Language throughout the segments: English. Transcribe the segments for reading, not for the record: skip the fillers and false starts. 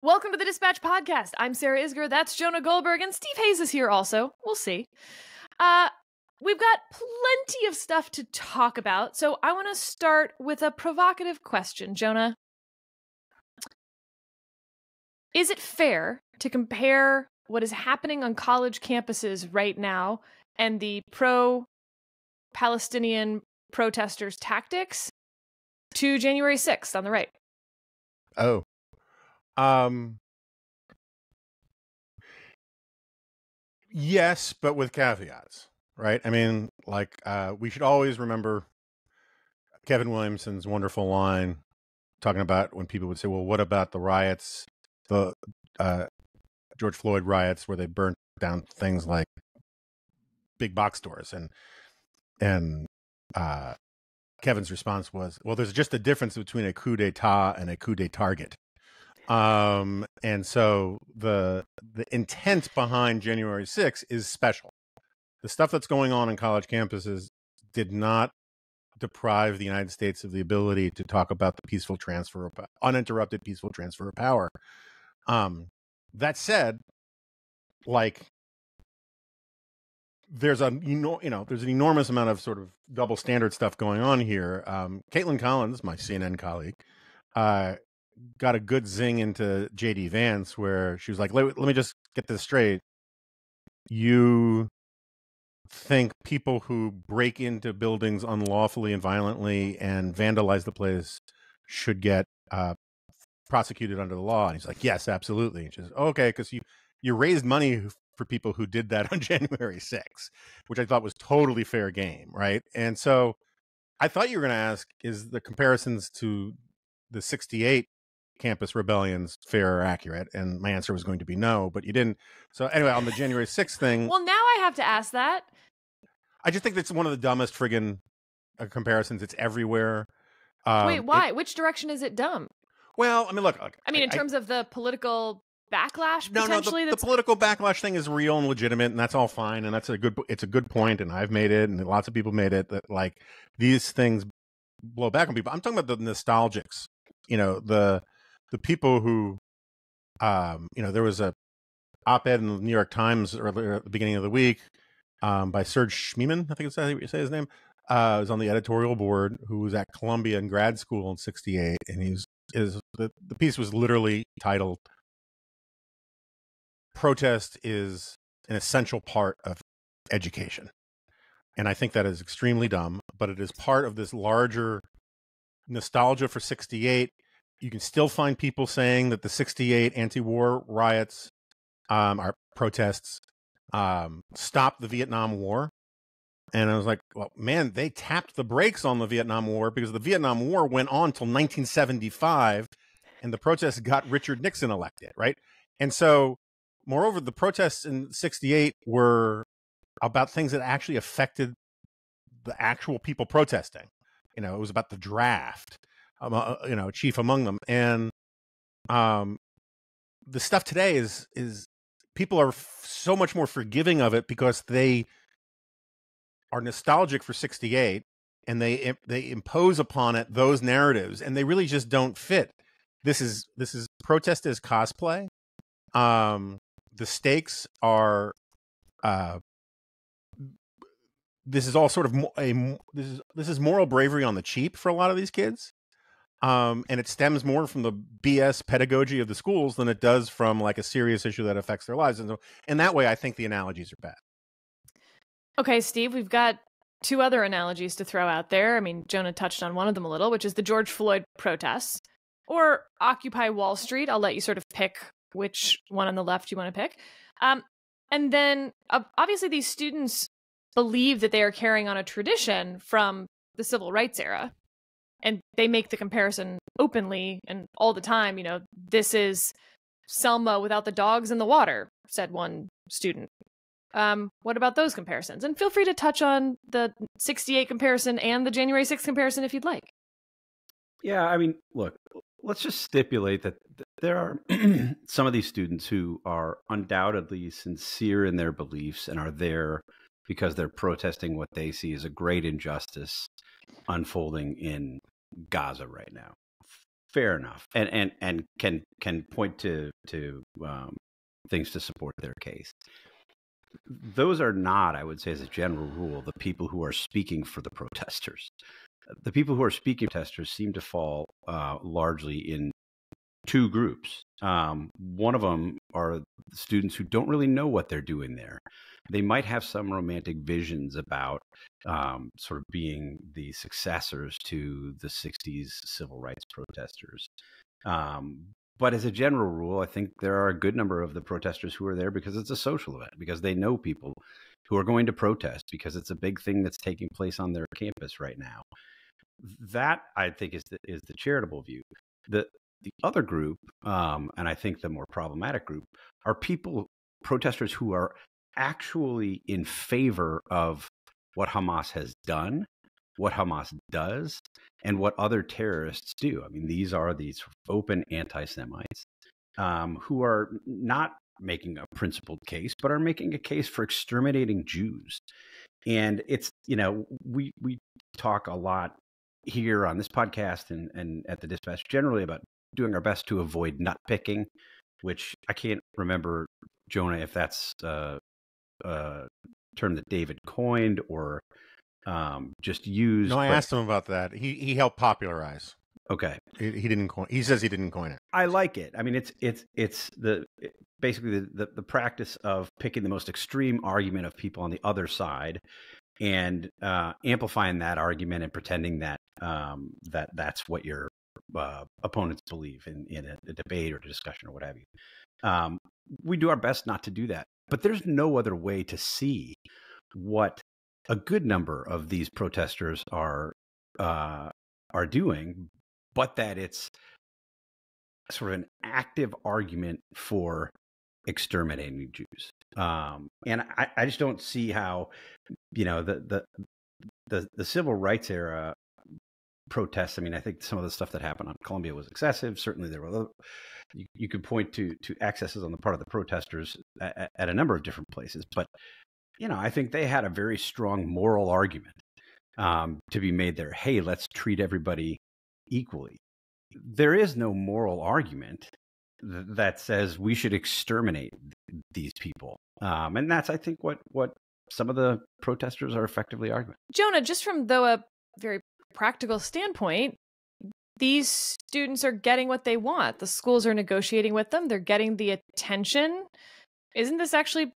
Welcome to the Dispatch Podcast. I'm Sarah Isger. That's Jonah Goldberg, and Steve Hayes is here also. We'll see. We've got plenty of stuff to talk about, so I want to start with a provocative question, Jonah. Is it fair to compare what is happening on college campuses right now and the pro-Palestinian protesters' tactics to January 6th on the right? Oh. Yes, but with caveats, right? I mean, like, we should always remember Kevin Williamson's wonderful line talking about when people would say, well, what about the riots, the George Floyd riots where they burnt down things like big box stores? And Kevin's response was, well, there's just a difference between a coup d'etat and a coup de target. And so the intent behind January 6th is special. The stuff that's going on college campuses did not deprive the United States of the ability to talk about the peaceful transfer of uninterrupted peaceful transfer of power. That said, like, there's an enormous amount of sort of double standard stuff going on here. Caitlin Collins, my CNN colleague, got a good zing into J.D. Vance where she was like, let me just get this straight. You think people who break into buildings unlawfully and violently and vandalize the place should get prosecuted under the law? And he's like, yes, absolutely. And she's like, okay, because you raised money for people who did that on January 6th, which I thought was totally fair game, right? And so I thought you were going to ask, is the comparisons to the 68 campus rebellions fair or accurate? And my answer was going to be no, but you didn't. So anyway, on the January 6th thing. Well, now I have to ask that. I just think that's one of the dumbest friggin' comparisons. It's everywhere. Wait, why? Which direction is it dumb? Well, I mean, look. I mean, in terms of the political backlash, no, potentially? The political backlash thing is real and legitimate, and that's all fine, and it's a good point, and I've made it, and lots of people made it, that, like, these things blow back on people. I'm talking about the nostalgics, the people who, there was a op-ed in the New York Times earlier at the beginning of the week by Serge Schmemann, I think it's how you say his name. He was on the editorial board, who was at Columbia in grad school in '68, and the piece was literally titled, "Protest is an essential part of education." And I think that is extremely dumb, but it is part of this larger nostalgia for '68. You can still find people saying that the '68 anti-war riots, our protests, stopped the Vietnam War. And I was like, well, man, they tapped the brakes on the Vietnam War, because the Vietnam War went on till 1975, and the protests got Richard Nixon elected, right? And so, moreover, the protests in '68 were about things that actually affected the actual people protesting. It was about the draft, chief among them. And the stuff today is people are so much more forgiving of it because they are nostalgic for '68, and they impose upon it those narratives, and they really just don't fit. This is protest as cosplay. The stakes are this is all sort of this is moral bravery on the cheap for a lot of these kids. And it stems more from the BS pedagogy of the schools than it does from, like, a serious issue that affects their lives. And so, in that way, I think the analogies are bad. Okay, Steve, we've got two other analogies to throw out there. I mean, Jonah touched on one of them a little, which is the George Floyd protests, or Occupy Wall Street. I'll let you sort of pick which one on the left you want to pick. And then, obviously, these students believe that they are carrying on a tradition from the civil rights era. And they make the comparison openly and all the time. This is Selma without the dogs in the water, said one student. What about those comparisons? And feel free to touch on the '68 comparison and the January 6th comparison if you'd like. Yeah, I mean, look, let's just stipulate that there are some of these students who are undoubtedly sincere in their beliefs and are there because they're protesting what they see as a great injustice unfolding in Gaza right now. Fair enough, and can point to things to support their case. Those are not, I would say, as a general rule, the people who are speaking for the protesters. The people who are speaking for protesters seem to fall largely in two groups. One of them are students who don't really know what they're doing there. They might have some romantic visions about sort of being the successors to the 60s civil rights protesters. But as a general rule, I think there are a good number of the protesters who are there because it's a social event, because they know people who are going to protest, because it's a big thing that's taking place on their campus right now. That, I think, is the charitable view. The other group, and I think the more problematic group, are protesters who are actually in favor of what Hamas has done, what Hamas does, and what other terrorists do. I mean, these are these open anti-Semites who are not making a principled case, but are making a case for exterminating Jews. And it's, we talk a lot here on this podcast and at the Dispatch generally about doing our best to avoid nut picking, which I can't remember, Jonah, if that's a term that David coined or just used. No, I asked him about that. He helped popularize. Okay, he didn't coin. He says he didn't coin it. I like it. I mean, it's basically the practice of picking the most extreme argument of people on the other side and amplifying that argument and pretending that that's what your opponents believe in a debate or a discussion or what have you. We do our best not to do that, but there's no other way to see what a good number of these protesters are doing, but that it's sort of an active argument for exterminating Jews. And I just don't see how, the civil rights era protests. I mean, I think some of the stuff that happened on Columbia was excessive. Certainly there were you could point to excesses on the part of the protesters at a number of different places. But, I think they had a very strong moral argument to be made there. Hey, let's treat everybody equally. There is no moral argument that says we should exterminate these people. And that's, I think, what some of the protesters are effectively arguing. Jonah, just from a very practical standpoint, these students are getting what they want. The schools are negotiating with them. They're getting the attention. Isn't this actually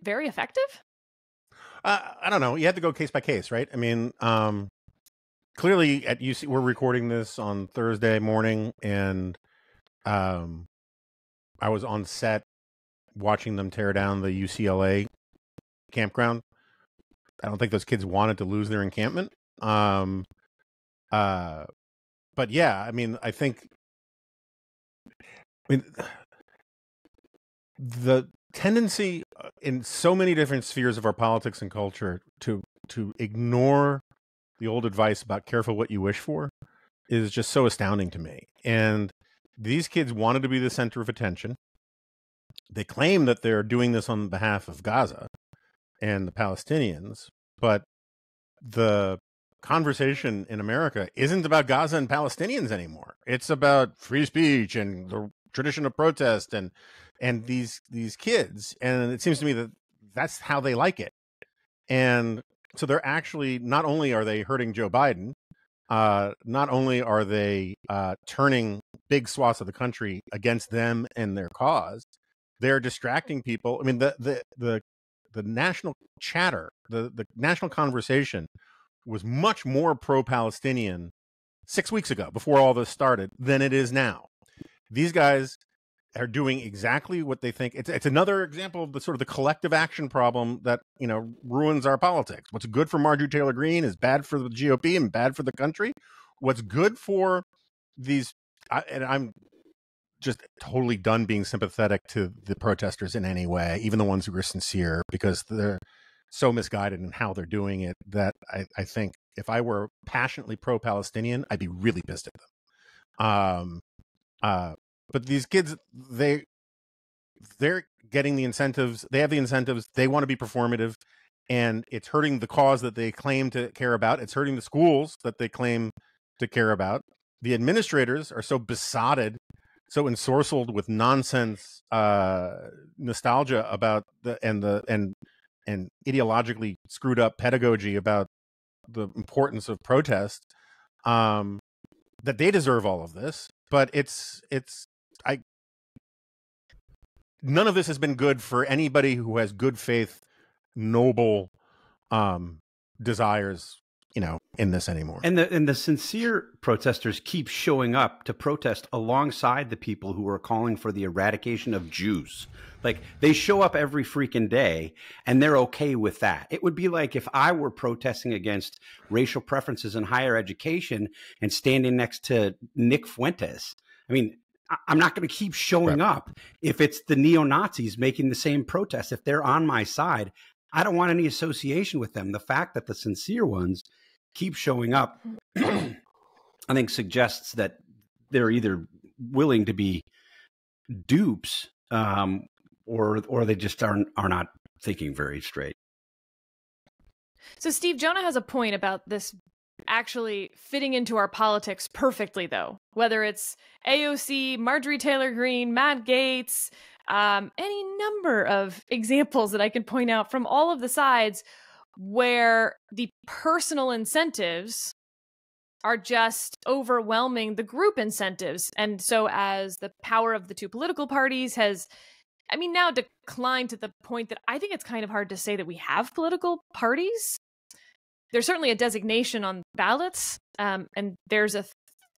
very effective? I don't know. You have to go case by case, right? I mean, clearly at UC, we're recording this on Thursday morning, and I was on set watching them tear down the UCLA campground. I don't think those kids wanted to lose their encampment. But yeah, I mean, the tendency in so many different spheres of our politics and culture to ignore the old advice about careful what you wish for is just so astounding to me. And these kids wanted to be the center of attention. They claim that they're doing this on behalf of Gaza and the Palestinians, but the conversation in America isn't about Gaza and Palestinians anymore. It's about free speech and the tradition of protest and these kids. And it seems to me that that's how they like it. And so they're actually, not only are they hurting Joe Biden, not only are they turning big swaths of the country against them and their cause, they're distracting people. I mean, the national chatter, the national conversation was much more pro-Palestinian 6 weeks ago, before all this started, than it is now. These guys are doing exactly what they think. It's another example of the sort of the collective action problem that, ruins our politics. What's good for Marjorie Taylor Greene is bad for the GOP and bad for the country. What's good for these, and I'm just totally done being sympathetic to the protesters in any way, even the ones who are sincere, because they're so misguided in how they're doing it that I think if I were passionately pro-Palestinian, I'd be really pissed at them. But these kids, they're getting the incentives. They have the incentives. They want to be performative, and it's hurting the cause that they claim to care about. It's hurting the schools that they claim to care about. the administrators are so besotted, so ensorcelled with nonsense nostalgia about and ideologically screwed up pedagogy about the importance of protest, that they deserve all of this. But none of this has been good for anybody who has good faith, noble desires, in this anymore. And the sincere protesters keep showing up to protest alongside the people who are calling for the eradication of Jews. Like, they show up every freaking day, and they're okay with that. It would be like if I were protesting against racial preferences in higher education and standing next to Nick Fuentes. I mean, I'm not going to keep showing up if it's the neo-Nazis making the same protest. If they're on my side, I don't want any association with them. The fact that the sincere ones keep showing up, I think, suggests that they're either willing to be dupes, or they just are not thinking very straight. So, Steve, Jonah has a point about this actually fitting into our politics perfectly, though. Whether it's AOC, Marjorie Taylor Greene, Matt Gaetz, any number of examples that I can point out from all of the sides where the personal incentives are just overwhelming the group incentives. And so as the power of the two political parties has, now declined to the point that I think it's kind of hard to say that we have political parties. There's certainly a designation on ballots, and there's a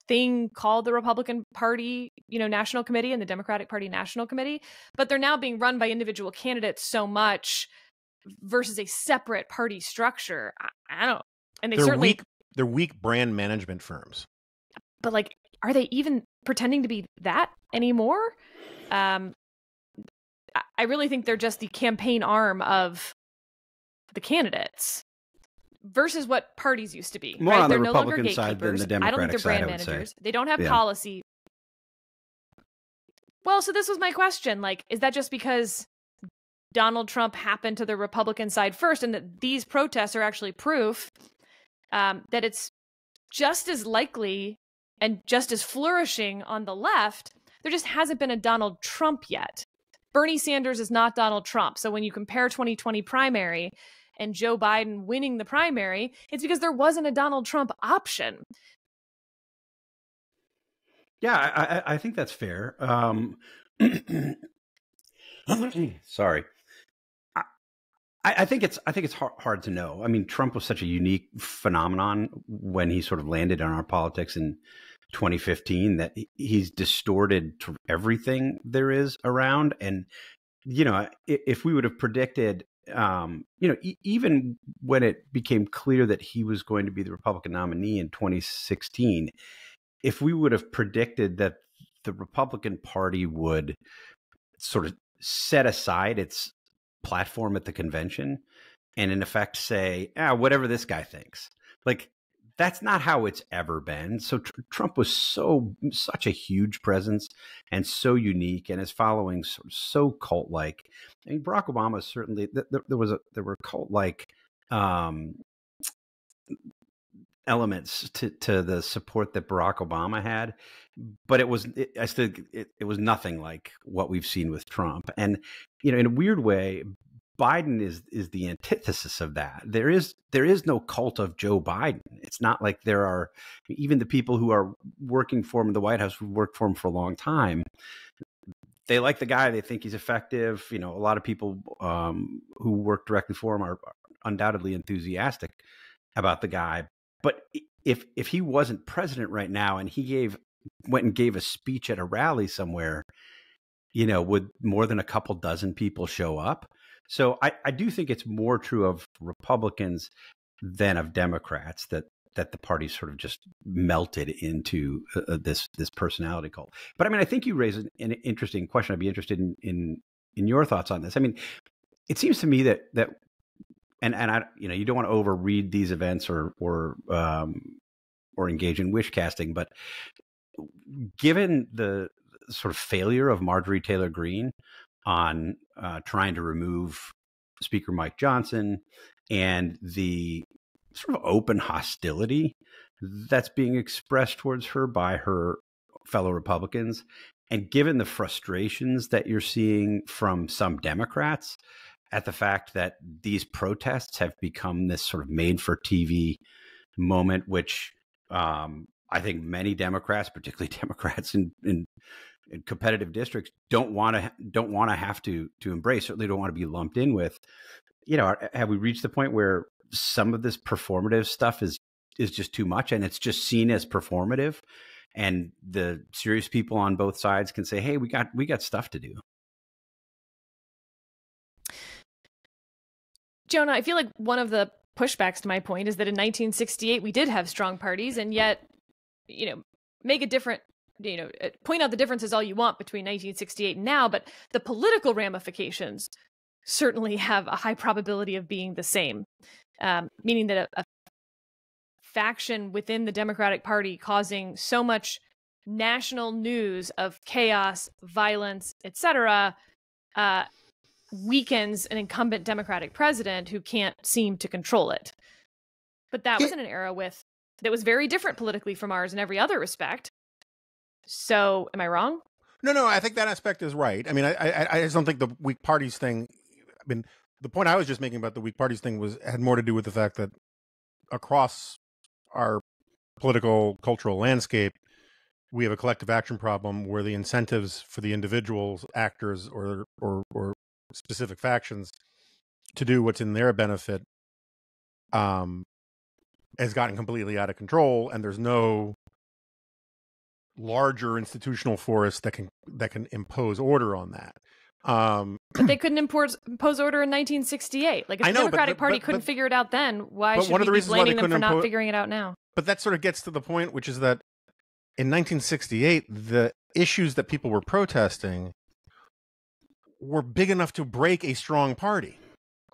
thing called the Republican Party, National Committee and the Democratic Party National Committee, but they're now being run by individual candidates so much versus a separate party structure. I don't know. And they're weak brand management firms. But are they even pretending to be that anymore? I really think they're just the campaign arm of the candidates versus what parties used to be. More right? on They're the no longer Republican side than the Democratic I don't think they're brand side, managers. They don't have Yeah. policy. Well, so this was my question. Is that just because Donald Trump happened to the Republican side first, and that these protests are actually proof that it's just as likely and just as flourishing on the left? There just hasn't been a Donald Trump yet. Bernie Sanders is not Donald Trump. So when you compare 2020 primary and Joe Biden winning the primary, it's because there wasn't a Donald Trump option. Yeah, I think that's fair. Sorry. I think it's hard to know. Trump was such a unique phenomenon when he sort of landed on our politics in 2015 that he's distorted everything there is around. And, if we would have predicted, even when it became clear that he was going to be the Republican nominee in 2016, if we would have predicted that the Republican Party would sort of set aside its platform at the convention and in effect say, whatever this guy thinks, that's not how it's ever been. So Trump was such a huge presence and so unique, and his following so cult-like. Barack Obama certainly there were cult-like elements to the support that Barack Obama had, but it was nothing like what we've seen with Trump. And in a weird way, Biden is the antithesis of that. There is no cult of Joe Biden. It's not like there are, even the people who are working for him in the White House, who worked for him for a long time, they like the guy. They think he's effective. A lot of people who work directly for him are undoubtedly enthusiastic about the guy. But if he wasn't president right now and he went and gave a speech at a rally somewhere, would more than a couple dozen people show up? So I do think it's more true of Republicans than of Democrats that the party sort of just melted into this personality cult. But I think you raise an interesting question. I'd be interested in your thoughts on this. It seems to me that and I you don't want to overread these events or engage in wish casting, but given the sort of failure of Marjorie Taylor Greene on trying to remove Speaker Mike Johnson and the sort of open hostility that's being expressed towards her by her fellow Republicans. And given the frustrations that you're seeing from some Democrats at the fact that these protests have become this sort of made for TV moment, which I think many Democrats, particularly Democrats in competitive districts, don't want to have to embrace, certainly don't want to be lumped in with. Have we reached the point where some of this performative stuff is just too much, and it's just seen as performative, and the serious people on both sides can say, hey, we got stuff to do? Jonah, I feel like one of the pushbacks to my point is that in 1968 we did have strong parties, and yet, make a different, point out the differences all you want between 1968 and now, but the political ramifications certainly have a high probability of being the same, meaning that a faction within the Democratic Party causing so much national news of chaos, violence, etc., weakens an incumbent Democratic president who can't seem to control it. But that was in an era that was very different politically from ours in every other respect. So, am I wrong? No, I think that aspect is right. I mean, I just don't think the weak parties thing. I mean, the point I was just making about the weak parties thing had more to do with the fact that across our political cultural landscape, we have a collective action problem where the incentives for the individuals, actors, or specific factions to do what's in their benefit has gotten completely out of control, and there's no larger institutional force that can impose order on that. But they couldn't impose order in 1968. Like, if the Democratic Party couldn't figure it out then, why should we be blaming them for not figuring it out now? But that sort of gets to the point, which is that in 1968, the issues that people were protesting were big enough to break a strong party.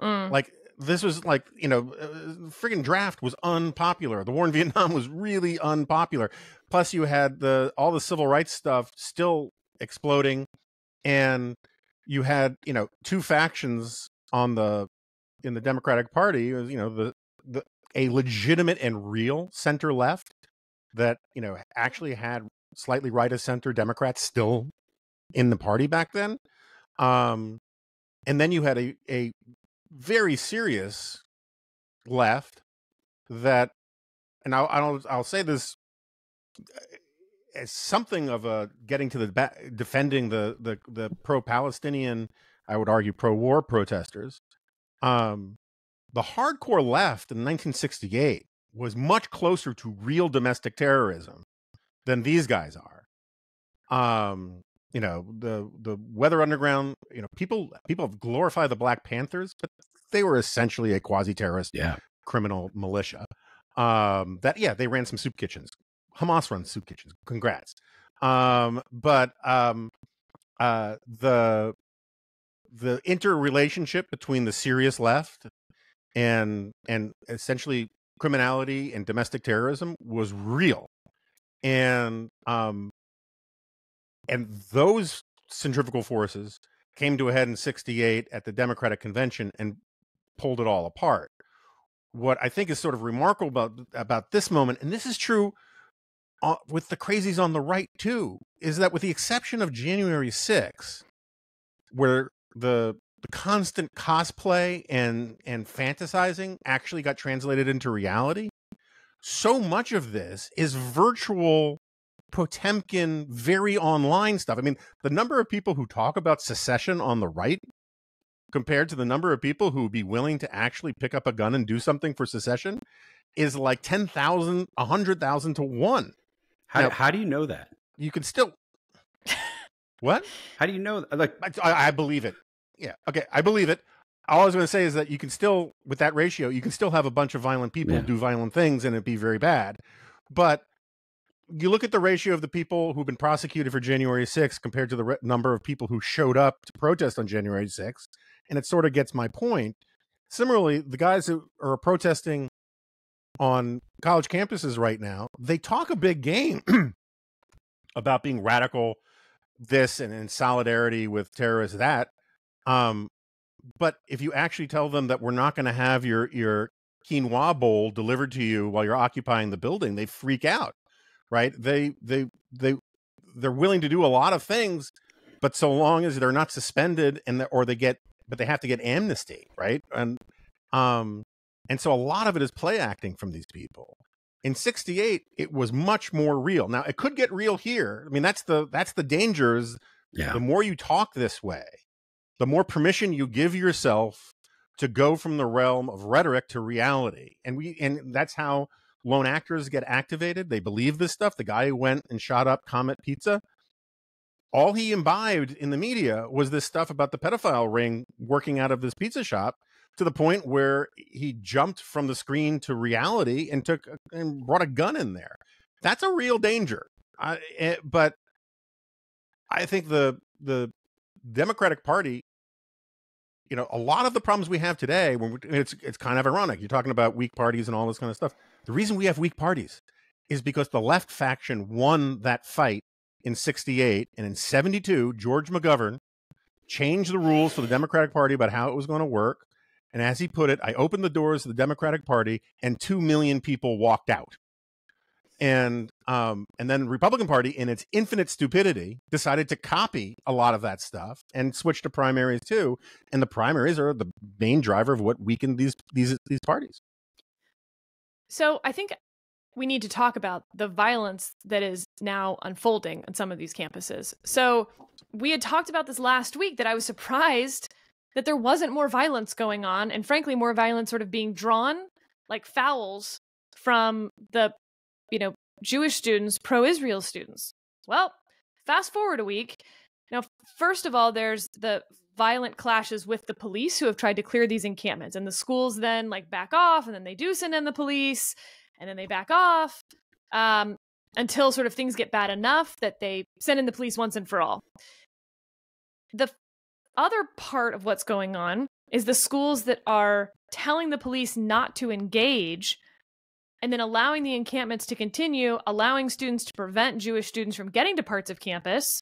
Like, this was like, friggin' draft was unpopular. The war in Vietnam was really unpopular. Plus, you had all the civil rights stuff still exploding, and you had, two factions in the Democratic Party. A legitimate and real center left that, actually had slightly right of center Democrats still in the party back then. And then you had a very serious left that, and I'll say this as something of a getting to the defending the pro-Palestinian, I would argue pro-war protesters. The hardcore left in 1968 was much closer to real domestic terrorism than these guys are. The Weather Underground, people glorify the Black Panthers, but they were essentially a quasi-terrorist criminal militia. They ran some soup kitchens. Hamas runs soup kitchens. Congrats. But the interrelationship between the serious left and essentially criminality and domestic terrorism was real. And those centrifugal forces came to a head in 68 at the Democratic Convention and pulled it all apart. What I think is sort of remarkable about this moment, and this is true with the crazies on the right too, is that with the exception of January 6th, where the constant cosplay and fantasizing actually got translated into reality, so much of this is virtual Potemkin, very online stuff. I mean, the number of people who talk about secession on the right compared to the number of people who would be willing to actually pick up a gun and do something for secession is like 10,000, 100,000 to 1. How do you know that? You can still... What? How do you know? Like, I believe it. Yeah. Okay. I believe it. All I was going to say is that you can still, with that ratio, you can still have a bunch of violent people do violent things and it'd be very bad. But you look at the ratio of the people who've been prosecuted for January 6th compared to the number of people who showed up to protest on January 6th, and it sort of gets my point. Similarly, the guys who are protesting on college campuses right now, they talk a big game about being radical, this, and in solidarity with terrorists, that. But if you actually tell them that we're not going to have your quinoa bowl delivered to you while you're occupying the building, they freak out, right? They're willing to do a lot of things, but so long as they're not suspended but they have to get amnesty, right? And so a lot of it is play acting from these people. In 68, it was much more real. Now, it could get real here. I mean, that's the dangers. Yeah. The more you talk this way, the more permission you give yourself to go from the realm of rhetoric to reality. And that's how lone actors get activated. They believe this stuff. The guy who went and shot up Comet Pizza, all he imbibed in the media was this stuff about the pedophile ring working out of this pizza shop, to the point where he jumped from the screen to reality and brought a gun in there. That's a real danger. But I think the Democratic Party, a lot of the problems we have today, it's kind of ironic. You're talking about weak parties and all this kind of stuff. The reason we have weak parties is because the left faction won that fight in 68, and in 72, George McGovern changed the rules for the Democratic Party about how it was going to work. And as he put it, I opened the doors to the Democratic Party and 2 million people walked out. And then the Republican Party, in its infinite stupidity, decided to copy a lot of that stuff and switch to primaries too. And the primaries are the main driver of what weakened these parties. So I think we need to talk about the violence that is now unfolding on some of these campuses. So we had talked about this last week, that I was surprised that there wasn't more violence going on, and frankly, more violence sort of being drawn like fowls from the, Jewish students, pro-Israel students. Well, fast forward a week. Now, first of all, there's the violent clashes with the police who have tried to clear these encampments, and the schools then back off, and then they do send in the police, and then they back off until sort of things get bad enough that they send in the police once and for all. The other part of what's going on is the schools that are telling the police not to engage and then allowing the encampments to continue, allowing students to prevent Jewish students from getting to parts of campus.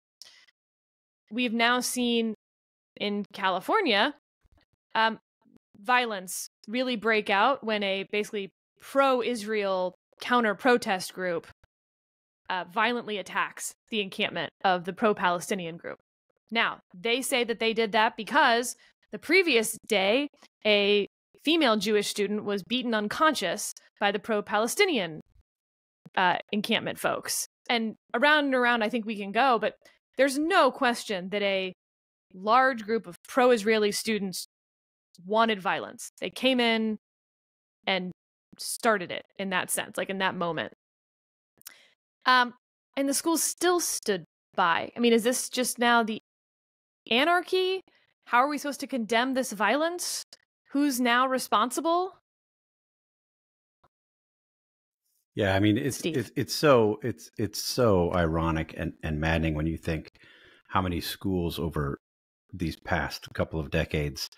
We've now seen in California violence really break out when a basically pro-Israel counter-protest group violently attacks the encampment of the pro-Palestinian group. Now, they say that they did that because the previous day, a female Jewish student was beaten unconscious by the pro-Palestinian encampment folks. And around, I think we can go, but there's no question that a large group of pro-Israeli students wanted violence. They came in and started it in that sense, in that moment. And the schools still stood by. I mean, is this just now the anarchy? How are we supposed to condemn this violence? Who's now responsible? Yeah, I mean, it's so ironic and maddening when you think how many schools over these past couple of decades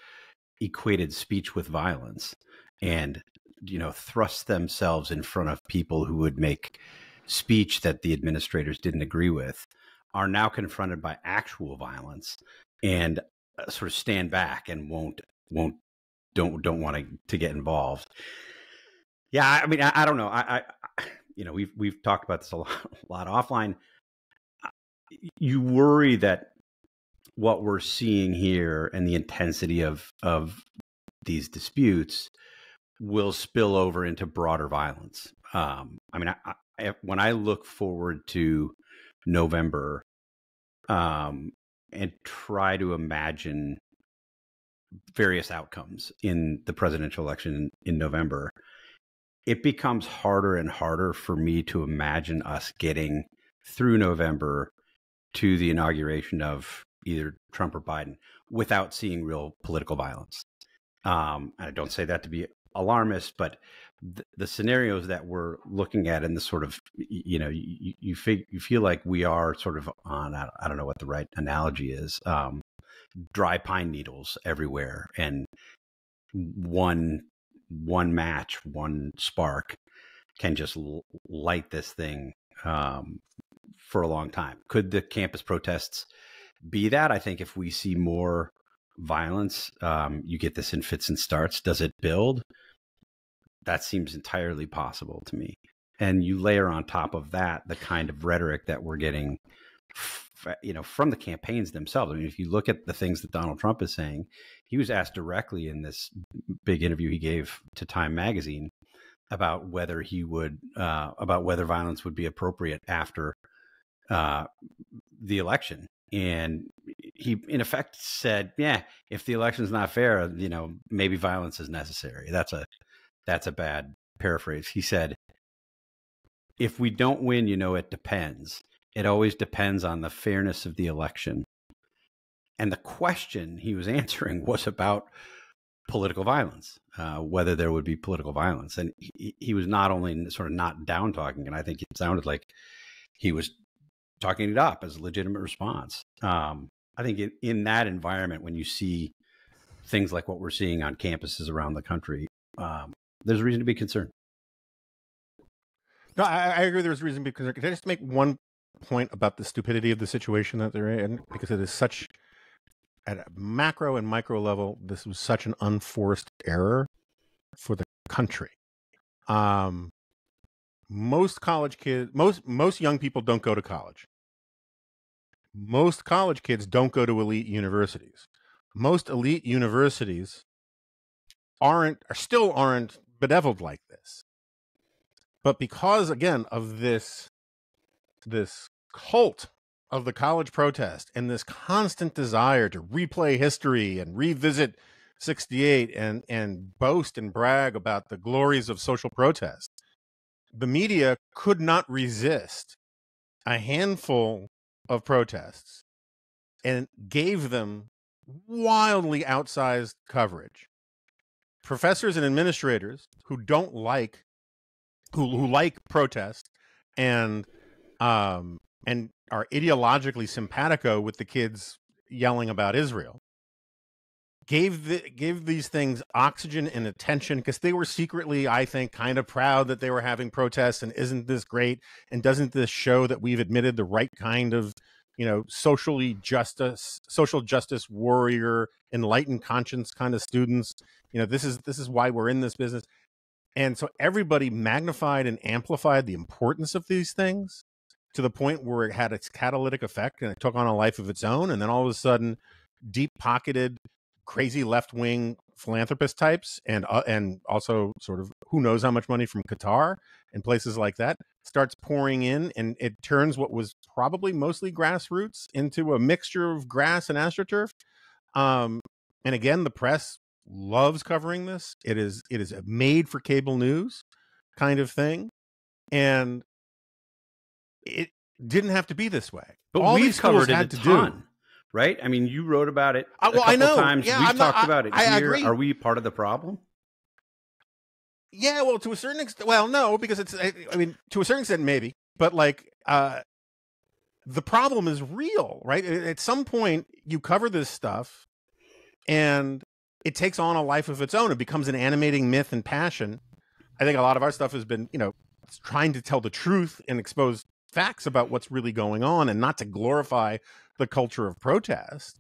equated speech with violence and, thrust themselves in front of people who would make speech that the administrators didn't agree with, are now confronted by actual violence and sort of stand back and don't want to get involved. Yeah, I mean, I don't know. We've talked about this a lot offline. You worry that what we're seeing here and the intensity of these disputes will spill over into broader violence. I mean, when I look forward to November and try to imagine various outcomes in the presidential election in November, it becomes harder and harder for me to imagine us getting through November to the inauguration of either Trump or Biden without seeing real political violence. I don't say that to be alarmist, but the scenarios that we're looking at in the sort of, you feel like we are sort of on, I don't know what the right analogy is, dry pine needles everywhere, and one match, one spark can just light this thing for a long time. Could the campus protests be that? I think if we see more violence, you get this in fits and starts. Does it build? that seems entirely possible to me. And you layer on top of that the kind of rhetoric that we're getting, from the campaigns themselves. I mean, if you look at the things that Donald Trump is saying, he was asked directly in this big interview he gave to Time Magazine about whether violence would be appropriate after the election. And he, in effect, said, yeah, if the election's not fair, maybe violence is necessary. That's a bad paraphrase. He said, if we don't win, it depends. It always depends on the fairness of the election. And the question he was answering was about political violence, whether there would be political violence. And he was not only sort of not down talking, and I think it sounded like he was talking it up as a legitimate response. I think in that environment, when you see things like what we're seeing on campuses around the country, there's reason to be concerned. No, I agree there's reason to be concerned. Can I just make one point about the stupidity of the situation that they're in? Because it is such, at a macro and micro level, this was such an unforced error for the country. Most college kids, most young people don't go to college. Most college kids don't go to elite universities. Most elite universities still aren't bedeviled like this. But because, again, of this cult of the college protest and this constant desire to replay history and revisit 68 and boast and brag about the glories of social protest, the media could not resist a handful of protests and gave them wildly outsized coverage. Professors and administrators who don't like who like protest and are ideologically simpatico with the kids yelling about Israel gave these things oxygen and attention, because they were secretly, I think, kind of proud that they were having protests. And isn't this great? And doesn't this show that we've admitted the right kind of, social justice warrior, enlightened conscience kind of students? This is why we're in this business. And so everybody magnified and amplified the importance of these things to the point where it had its catalytic effect and it took on a life of its own. And then all of a sudden, deep-pocketed, crazy left-wing philanthropist types and also sort of who knows how much money from Qatar and places like that starts pouring in, and it turns what was probably mostly grassroots into a mixture of grass and AstroTurf. And again, the press loves covering this. It is a made for cable news kind of thing, and it didn't have to be this way. But all we've covered it a ton, right? I mean, you wrote about it a couple times. Yeah, we've talked about it here. Agree. Are we part of the problem? Yeah, well, to a certain extent. Well, no, because to a certain extent, maybe. But the problem is real, right? At some point, you cover this stuff, and it takes on a life of its own. It becomes an animating myth and passion. I think a lot of our stuff has been, trying to tell the truth and expose facts about what's really going on, and not to glorify the culture of protest.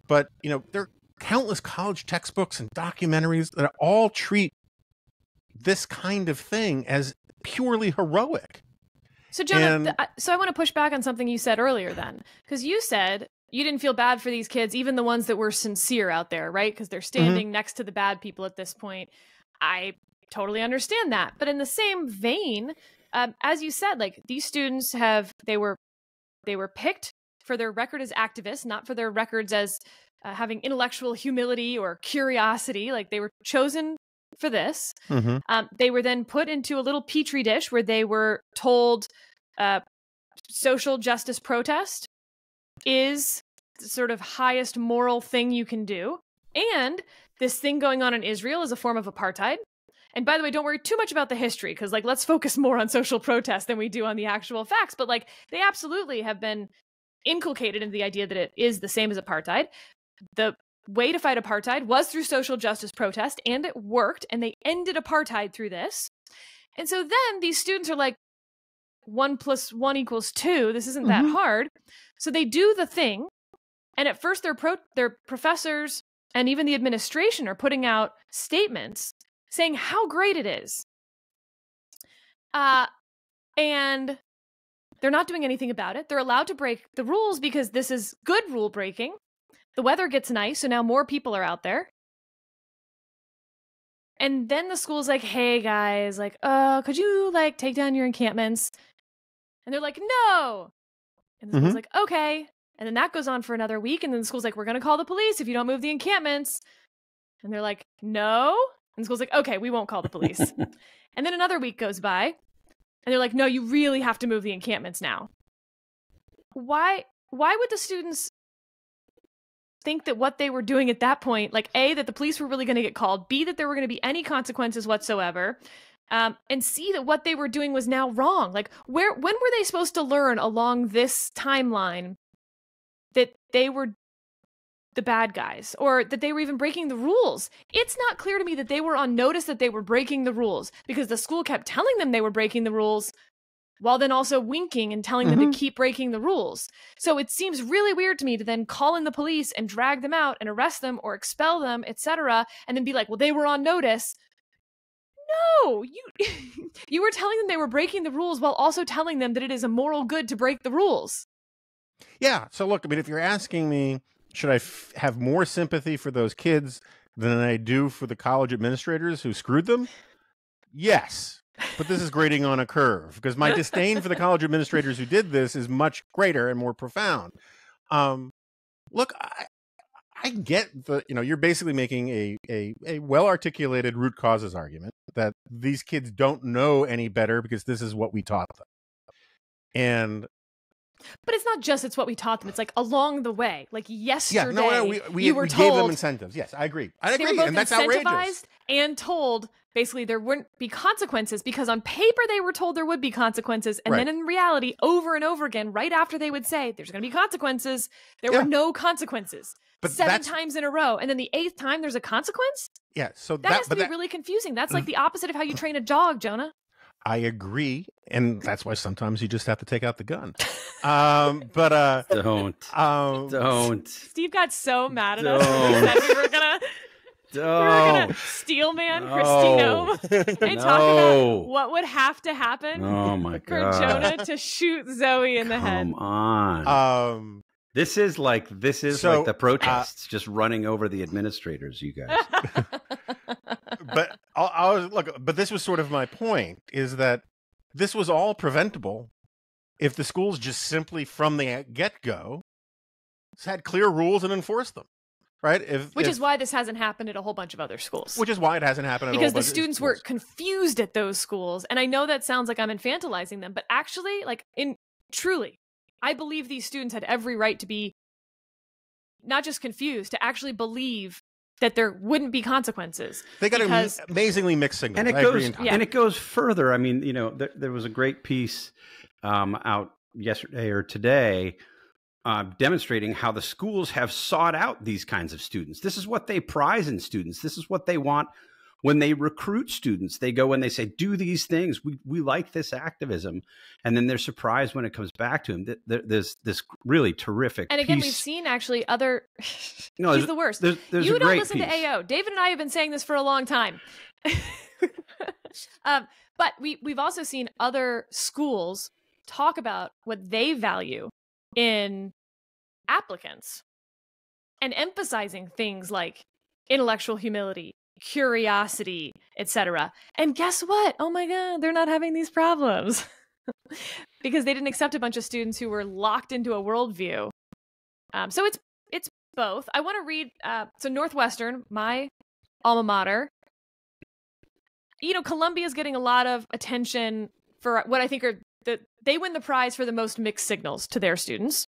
But, there are countless college textbooks and documentaries that all treat this kind of thing as purely heroic. So, Jonah, so I want to push back on something you said earlier then, because you said you didn't feel bad for these kids, even the ones that were sincere out there, right? Because they're standing next to the bad people at this point. I totally understand that. But in the same vein, as you said, these students they were picked for their record as activists, not for their records as having intellectual humility or curiosity. They were chosen for this. They were then put into a little petri dish where they were told social justice protest is the sort of highest moral thing you can do. And this thing going on in Israel is a form of apartheid. And by the way, don't worry too much about the history, because let's focus more on social protest than we do on the actual facts. But they absolutely have been inculcated into the idea that it is the same as apartheid. The way to fight apartheid was through social justice protest, and it worked, and they ended apartheid through this. And so then these students are 1 + 1 = 2. This isn't that hard. So they do the thing. And at first their professors and even the administration are putting out statements saying how great it is. And they're not doing anything about it. They're allowed to break the rules because this is good rule breaking. The weather gets nice, so now more people are out there. And then the school's like, hey guys, like, could you like take down your encampments? And they're like, no. And the school's like, okay. And then that goes on for another week. And then the school's like, we're going to call the police if you don't move the encampments. And they're like, no. And the school's like, okay, we won't call the police. And then another week goes by. And they're like, no, you really have to move the encampments now. Why would the students think that what they were doing at that point, like A, that the police were really going to get called, B, that there were going to be any consequences whatsoever, and C, that what they were doing was now wrong? Like, when were they supposed to learn along this timeline that they were the bad guys, or that they were even breaking the rules? It's not clear to me that they were on notice that they were breaking the rules, because the school kept telling them they were breaking the rules while then also winking and telling them to keep breaking the rules. So it seems really weird to me to then call in the police and drag them out and arrest them or expel them, etc., and then be like, well, they were on notice. No, you were telling them they were breaking the rules while also telling them that it is a moral good to break the rules. Yeah. So look, I mean, if you're asking me, should I have more sympathy for those kids than I do for the college administrators who screwed them? Yes. But this is grading on a curve, because my disdain for the college administrators who did this is much greater and more profound. Look, I get the, you're basically making a well-articulated root causes argument that these kids don't know any better because this is what we taught them. But it's not just it's what we taught them. It's like along the way. Like yesterday, we told, gave them incentives. Yes, I agree. They were both and that's incentivized outrageous. and told basically there wouldn't be consequences, because on paper they were told there would be consequences. And then in reality, over and over again, right after they would say there's going to be consequences, there were no consequences. But 7 times in a row. And then the 8th time there's a consequence? Yeah. So that has to be really confusing. That's like the opposite of how you train a dog, Jonah. I agree, and that's why sometimes you just have to take out the gun. But don't. Steve got so mad at us when we said we were gonna steel man Christino and talk about what would have to happen for Jonah to shoot Zoe in the head. Come on. This is like the protests, just running over the administrators, you guys. But but this was sort of my point, is that this was all preventable if the schools just simply from the get-go had clear rules and enforced them, right? Which is why this hasn't happened at a whole bunch of other schools. Which is why it hasn't happened at a whole bunch of schools. Because the students were confused at those schools. And I know that sounds like I'm infantilizing them, but actually, truly, I believe these students had every right to be not just confused, to actually believe that there wouldn't be consequences. They got amazingly mixed signals. And it goes further. I mean, there was a great piece out yesterday or today demonstrating how the schools have sought out these kinds of students. This is what they prize in students. This is what they want when they recruit students. They go and they say, do these things. We like this activism. And then they're surprised when it comes back to them. There's this really terrific And again, piece. we've seen actually other... No, he's the worst. There's you a don't great listen piece. to AO. David and I have been saying this for a long time. But we've also seen other schools talk about what they value in applicants and emphasizing things like intellectual humility, curiosity, etc. And guess what? Oh my God, they're not having these problems because they didn't accept a bunch of students who were locked into a worldview. So it's both. I want to read. So Northwestern, my alma mater. Columbia's getting a lot of attention for what I think are they win the prize for the most mixed signals to their students.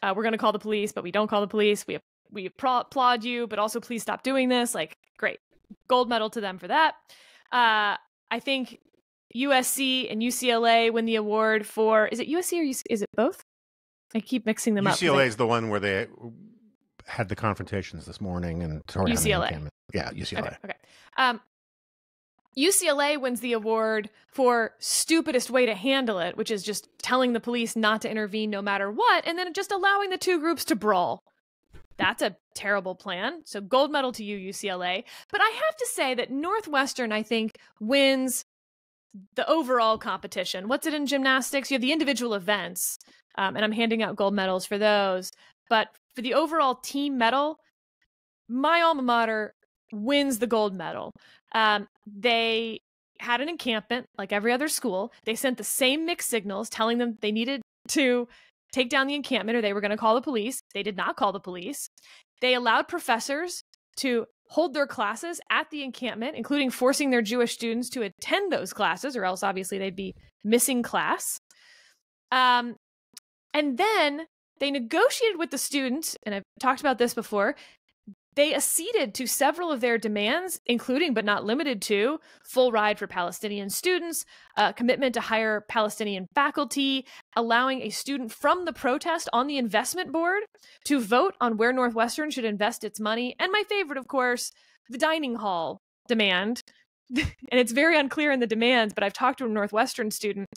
We're going to call the police, but we don't call the police. We applaud you, but also please stop doing this. Like, great. Gold medal to them for that. I think USC and UCLA win the award for, is it USC or is it both? I keep mixing them up. UCLA is the one where they had the confrontations this morning and UCLA. Yeah, UCLA. Okay. UCLA wins the award for stupidest way to handle it, which is just telling the police not to intervene no matter what, and then just allowing the two groups to brawl. That's a terrible plan. So gold medal to you, UCLA. But I have to say that Northwestern, I think, wins the overall competition. What's it in gymnastics? You have the individual events, and I'm handing out gold medals for those. But for the overall team medal, my alma mater wins the gold medal. They had an encampment like every other school. They sent the same mixed signals telling them they needed to take down the encampment or they were going to call the police. They did not call the police. They allowed professors to hold their classes at the encampment, including forcing their Jewish students to attend those classes, or else obviously they'd be missing class. And then they negotiated with the students, and I've talked about this before. They acceded to several of their demands, including but not limited to full ride for Palestinian students, a commitment to hire Palestinian faculty, allowing a student from the protest on the investment board to vote on where Northwestern should invest its money, and my favorite, of course, the dining hall demand. And it's very unclear in the demands, but I've talked to a Northwestern student.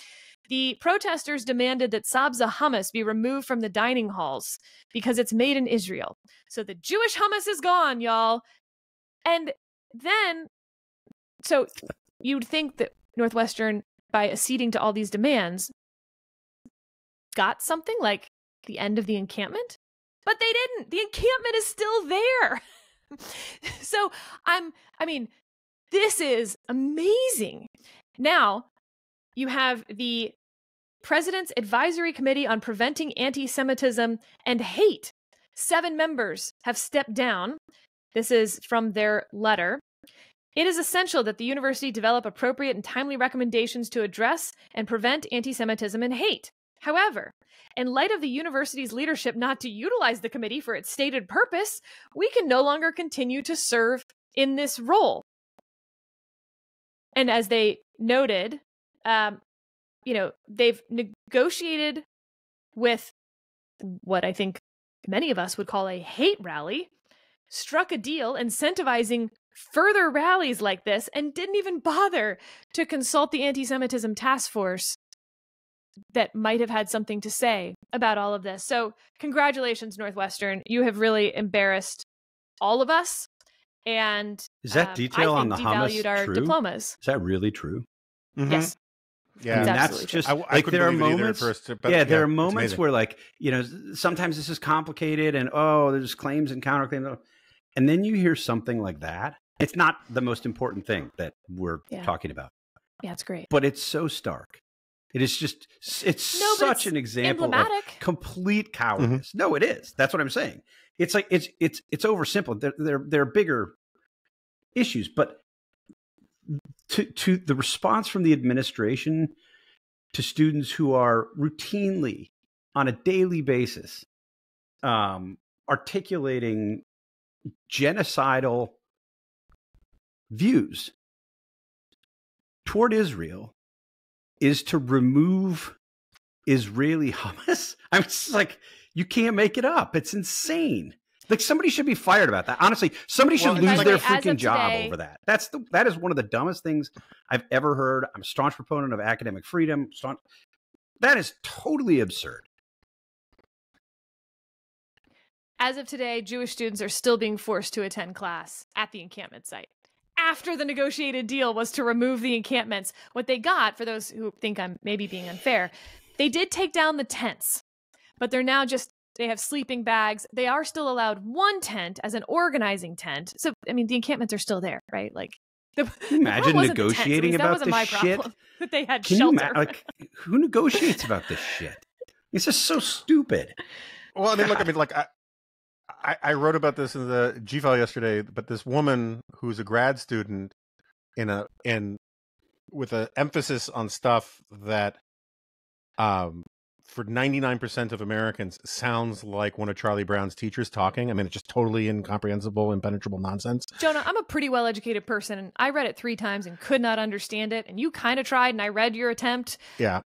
The protesters demanded that sabza hummus be removed from the dining halls because it's made in Israel. So the Jewish hummus is gone, y'all. And then, so you'd think that Northwestern, by acceding to all these demands, got something like the end of the encampment, but they didn't. The encampment is still there. So this is amazing. Now, you have the President's Advisory Committee on Preventing Anti-Semitism and Hate. 7 members have stepped down. This is from their letter. It is essential that the university develop appropriate and timely recommendations to address and prevent anti-Semitism and hate. However, in light of the university's leadership not to utilize the committee for its stated purpose, we can no longer continue to serve in this role. And as they noted, they've negotiated with what I think many of us would call a hate rally, struck a deal incentivizing further rallies like this, and didn't even bother to consult the anti-Semitism task force that might have had something to say about all of this. So congratulations, Northwestern. You have really embarrassed all of us. And is that detail on the hummus devalued our true? diplomas. Is that really true? Mm-hmm. Yes. Yeah, that's just I there are moments. There are moments where, like, sometimes this is complicated, and there's claims and counterclaims, and then you hear something like that. It's not the most important thing that we're talking about. Yeah, it's great, but it's so stark. It is just such an example of complete cowardice. Mm-hmm. No, it is. That's what I'm saying. It's like it's oversimple. There are bigger issues, but to the response from the administration to students who are routinely, on a daily basis, articulating genocidal views toward Israel, is to remove Israeli hummus. I'm just like, you can't make it up. It's insane. Like, somebody should be fired about that. Honestly, somebody should lose their freaking job over that. That is one of the dumbest things I've ever heard. I'm a staunch proponent of academic freedom. That is totally absurd. As of today, Jewish students are still being forced to attend class at the encampment site. After the negotiated deal was to remove the encampments, what they got, for those who think I'm maybe being unfair, they did take down the tents, but they're now they have sleeping bags. They are still allowed one tent as an organizing tent. So, I mean, the encampments are still there, right? Like, imagine negotiating about this shit. That they had shelter. Who negotiates about this shit? It's just so stupid. Well, I mean, look, I wrote about this in the G file yesterday, but this woman who's a grad student with an emphasis on stuff that, for 99% of Americans, sounds like one of Charlie Brown's teachers talking. I mean, it's just totally incomprehensible, impenetrable nonsense. Jonah, I'm a pretty well-educated person, and I read it 3 times and could not understand it. And you kind of tried, and I read your attempt. Yeah.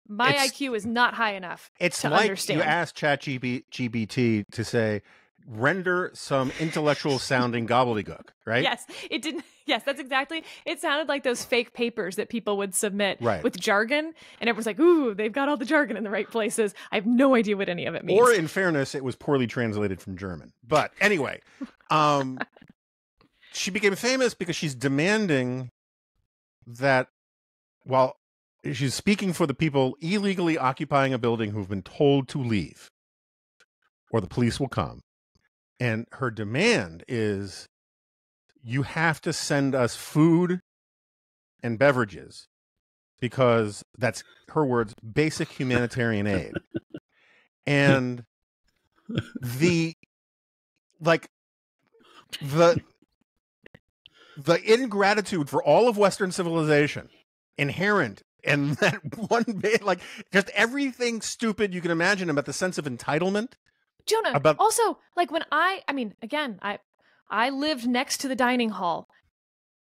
My IQ is not high enough to understand. You ask ChatGPT to say, render some intellectual sounding gobbledygook, right? Yes, it didn't. Yes, that's exactly. It sounded like those fake papers that people would submit with jargon, and everyone's like, "Ooh, they've got all the jargon in the right places." I have no idea what any of it means. Or, in fairness, it was poorly translated from German. But anyway, she became famous because she's demanding that while she's speaking for the people illegally occupying a building who've been told to leave, or the police will come. And her demand is, you have to send us food and beverages because that's, her words, basic humanitarian aid. And the ingratitude for all of Western civilization inherent in that one bit, like just everything stupid you can imagine about the sense of entitlement. Jonah, also, like when I mean, again, I lived next to the dining hall,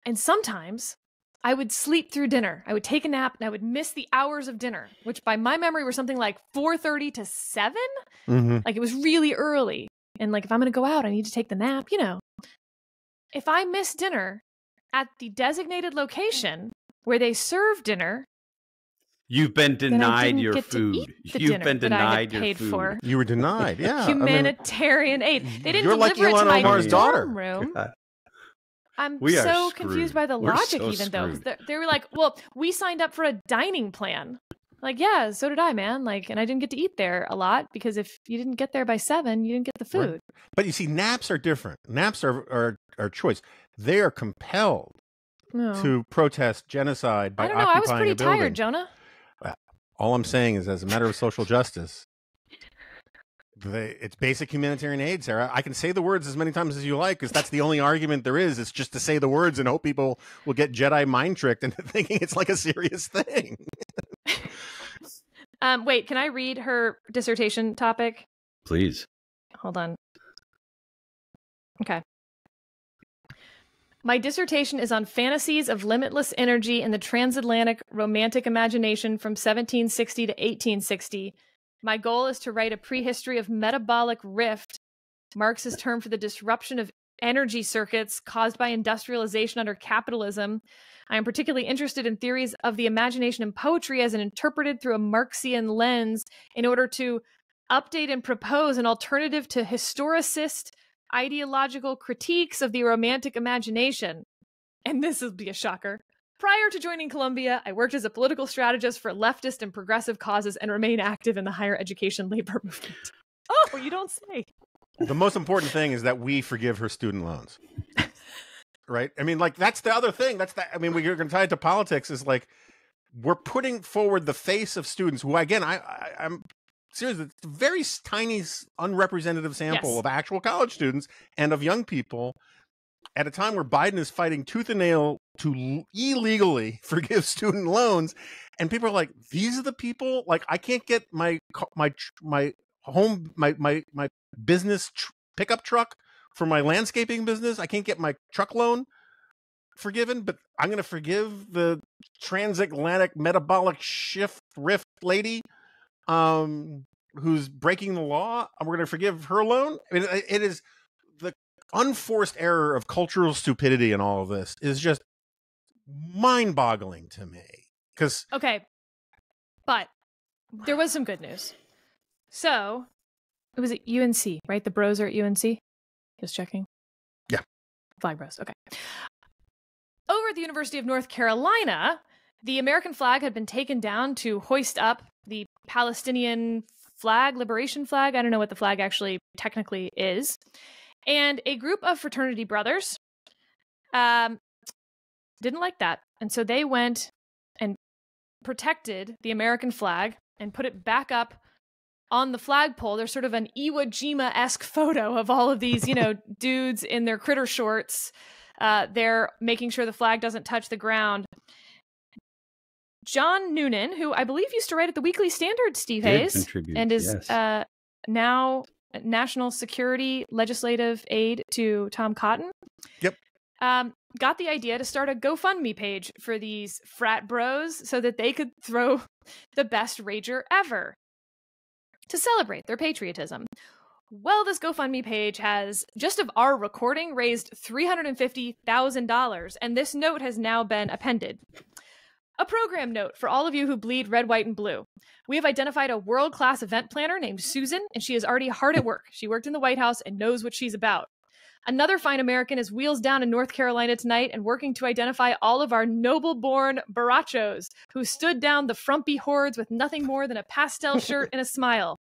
and sometimes I would sleep through dinner. I would take a nap, and I would miss the hours of dinner, which by my memory were something like 4:30 to 7. Mm-hmm. Like it was really early. And like if I'm going to go out, I need to take the nap, you know. If I miss dinner at the designated location where they serve dinner, you've been denied your food. You've been denied your food. For. You were denied, yeah. Humanitarian aid. They didn't you're deliver like it to my Omar's daughter. dorm room. God. I'm so confused by the logic, even though they were like, "Well, we signed up for a dining plan." Like, yeah, so did I, man. Like, and I didn't get to eat there a lot because if you didn't get there by 7, you didn't get the food. Right. But you see, naps are different. Naps are choice. They are compelled to protest genocide by occupying a building. I was pretty tired, Jonah. All I'm saying is, as a matter of social justice, it's basic humanitarian aid, Sarah. I can say the words as many times as you like, because that's the only argument there is. It's just to say the words and hope people will get Jedi mind tricked into thinking it's like a serious thing. Wait, can I read her dissertation topic? Please. Hold on. Okay. My dissertation is on fantasies of limitless energy in the transatlantic romantic imagination from 1760 to 1860. My goal is to write a prehistory of metabolic rift, Marx's term for the disruption of energy circuits caused by industrialization under capitalism. I am particularly interested in theories of the imagination and poetry as interpreted through a Marxian lens in order to update and propose an alternative to historicist ideological critiques of the romantic imagination. And this will be a shocker. Prior to joining Columbia, I worked as a political strategist for leftist and progressive causes and remain active in the higher education labor movement. Oh, you don't say. The most important thing is that we forgive her student loans. Right? I mean, like, that's the other thing. I mean, we're going to tie it to politics is like, we're putting forward the face of students who, again, I'm serious. It's a very tiny, unrepresentative sample of actual college students and of young people at a time where Biden is fighting tooth and nail to illegally forgive student loans. And people are like, these are the people, like, I can't get my business pickup truck for my landscaping business. I can't get my truck loan forgiven, but I'm going to forgive the transatlantic metabolic rift lady who's breaking the law. And we're going to forgive her loan. I mean, it is the unforced error of cultural stupidity in all of this is just mind-boggling to me. Okay, but there was some good news. So, it was at UNC, right? The bros are at UNC? Just checking. Yeah. Flag bros, okay. Over at the University of North Carolina, the American flag had been taken down to hoist up the Palestinian flag, liberation flag. I don't know what the flag actually technically is. And a group of fraternity brothers didn't like that. And so they went and protected the American flag and put it back up on the flagpole. There's sort of an Iwo Jima-esque photo of all of these, dudes in their critter shorts. They're making sure the flag doesn't touch the ground. John Noonan, who I believe used to write at the Weekly Standard, Steve Hayes, and is now national security legislative aide to Tom Cotton. Yep. Got the idea to start a GoFundMe page for these frat bros so that they could throw the best rager ever to celebrate their patriotism. Well, this GoFundMe page has, just of our recording, raised $350,000, and this note has now been appended. A program note for all of you who bleed red, white, and blue. We have identified a world-class event planner named Susan, and she is already hard at work. She worked in the White House and knows what she's about. Another fine American is wheels down in North Carolina tonight and working to identify all of our noble-born barachos who stood down the frumpy hordes with nothing more than a pastel shirt and a smile.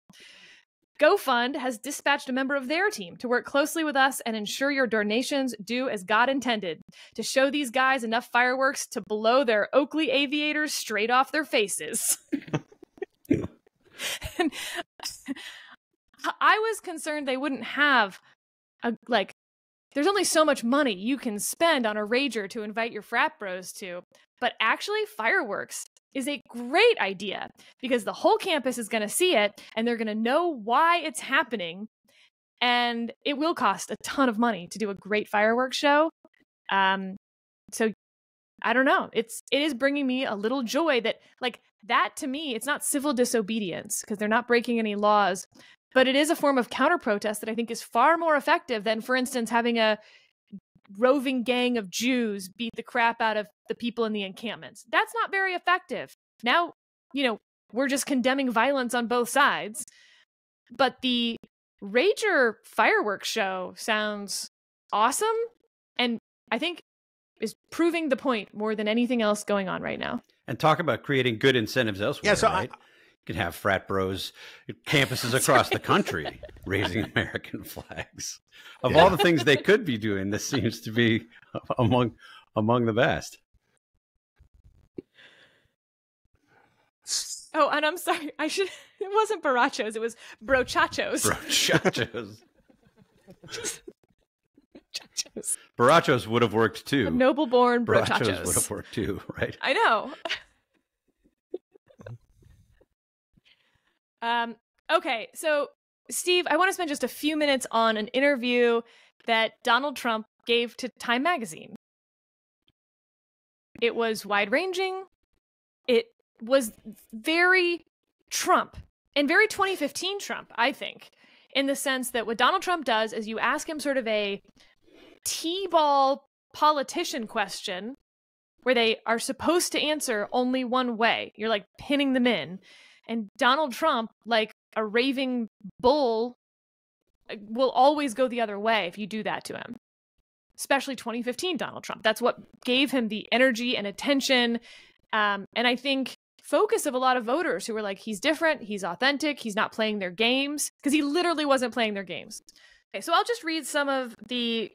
GoFund has dispatched a member of their team to work closely with us and ensure your donations do as God intended, to show these guys enough fireworks to blow their Oakley aviators straight off their faces. And I was concerned they wouldn't have there's only so much money you can spend on a rager to invite your frat bros to, but actually fireworks is a great idea because the whole campus is going to see it and they're going to know why it's happening, and it will cost a ton of money to do a great fireworks show. So I don't know. It is bringing me a little joy that, like, that to me, it's not civil disobedience because they're not breaking any laws, but it is a form of counter-protest that I think is far more effective than, for instance, having a roving gang of Jews beat the crap out of the people in the encampments. That's not very effective. Now, we're just condemning violence on both sides. But the Rager fireworks show sounds awesome, and I think is proving the point more than anything else going on right now. And talk about creating good incentives elsewhere, right? You can have frat bros at campuses across the country raising American flags. Of all the things they could be doing, this seems to be among the best. Oh, and I'm sorry. It wasn't barachos. It was brochachos. Brochachos. Barachos would have worked too. Noble-born brochachos would have worked too, right? I know. Okay, so Steve, I want to spend just a few minutes on an interview that Donald Trump gave to Time magazine. It was wide-ranging. It was very Trump, and very 2015 Trump, I think, in the sense that what Donald Trump does is you ask him sort of a T-ball politician question where they are supposed to answer only one way. You're like pinning them in. And Donald Trump, like a raving bull, will always go the other way if you do that to him. Especially 2015 Donald Trump. That's what gave him the energy and attention. And I think focus of a lot of voters who were like, he's different, he's authentic, he's not playing their games. Because he literally wasn't playing their games. Okay, so I'll just read some of the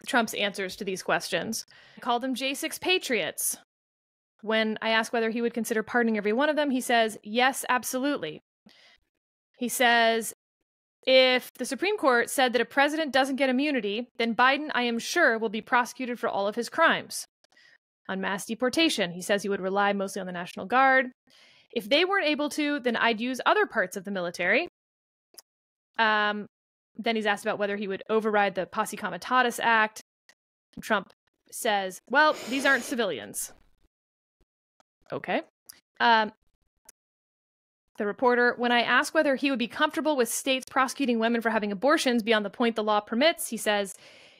Trump's answers to these questions. I called them J6 patriots. When I asked whether he would consider pardoning every one of them, he says, yes, absolutely. He says, if the Supreme Court said that a president doesn't get immunity, then Biden, I am sure, will be prosecuted for all of his crimes. On mass deportation, he says he would rely mostly on the National Guard. If they weren't able to, then I'd use other parts of the military. Then he's asked about whether he would override the Posse Comitatus Act. Trump says, well, these aren't civilians. Okay. The reporter, when I asked whether he would be comfortable with states prosecuting women for having abortions beyond the point the law permits, he says,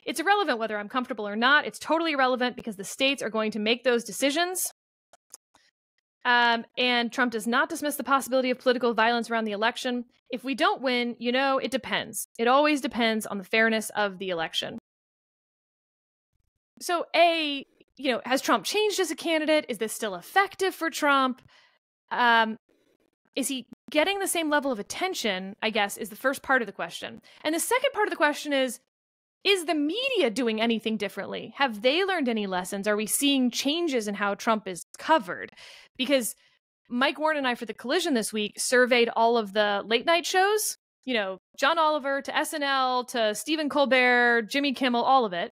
it's irrelevant whether I'm comfortable or not. It's totally irrelevant because the states are going to make those decisions. And Trump does not dismiss the possibility of political violence around the election. If we don't win, it depends. It always depends on the fairness of the election. So, has Trump changed as a candidate? Is this still effective for Trump? Is he getting the same level of attention, I guess, is the first part of the question. And the second part of the question is the media doing anything differently? Have they learned any lessons? Are we seeing changes in how Trump is covered? Because Mike Warren and I, for The Collision this week, surveyed all of the late night shows, John Oliver to SNL to Stephen Colbert, Jimmy Kimmel, all of it.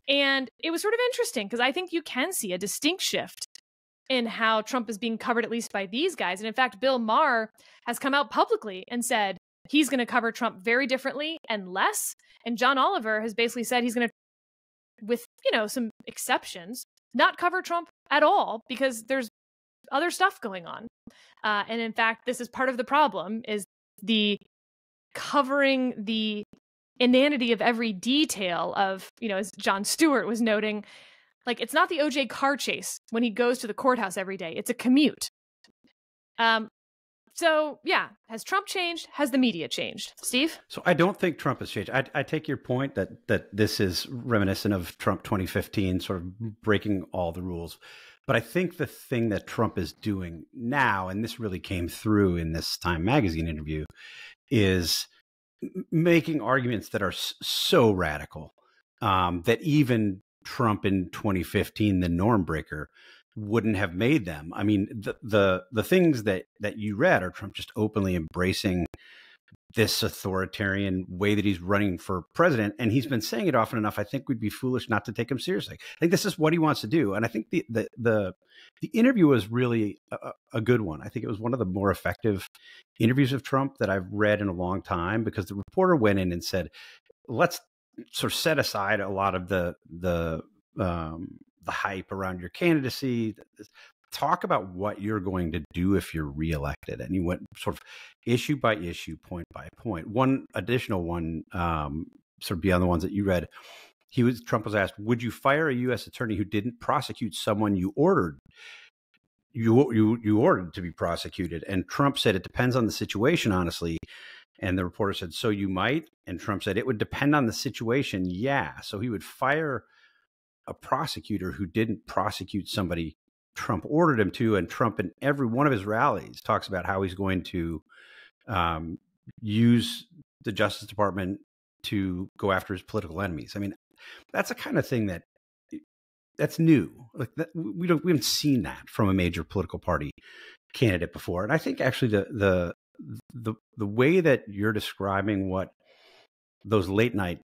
And it was sort of interesting because I think you can see a distinct shift in how Trump is being covered, at least by these guys. And in fact, Bill Maher has come out publicly and said he's going to cover Trump very differently and less. And John Oliver has basically said he's going to, with, some exceptions, not cover Trump at all because there's other stuff going on. And in fact, this is part of the problem is the covering the inanity of every detail of, as Jon Stewart was noting, like, it's not the OJ car chase when he goes to the courthouse every day. It's a commute. So, yeah, has Trump changed? Has the media changed? Steve? So I don't think Trump has changed. I take your point that this is reminiscent of Trump 2015, sort of breaking all the rules. But I think the thing that Trump is doing now, and this really came through in this Time magazine interview, is making arguments that are so radical that even Trump in 2015, the norm breaker, wouldn't have made them. I mean, the things that you read are Trump just openly embracing this authoritarian way that he's running for president. And he's been saying it often enough. I think we'd be foolish not to take him seriously. I think this is what he wants to do. And I think the interview was really a good one. I think it was one of the more effective interviews of Trump that I've read in a long time, because the reporter went in and said, let's sort of set aside a lot of the hype around your candidacy. Talk about what you're going to do if you're reelected. And he went sort of issue by issue, point by point. One additional one, sort of beyond the ones that you read, Trump was asked, would you fire a U.S. attorney who didn't prosecute someone you ordered? You ordered to be prosecuted. And Trump said, it depends on the situation, honestly. And the reporter said, so you might? And Trump said, it would depend on the situation. Yeah. So he would fire a prosecutor who didn't prosecute somebody Trump ordered him to. And Trump, in every one of his rallies, talks about how he's going to use the Justice Department to go after his political enemies. I mean, that's the kind of thing that's new. Like we haven't seen that from a major political party candidate before. And I think actually the way that you're describing what those late night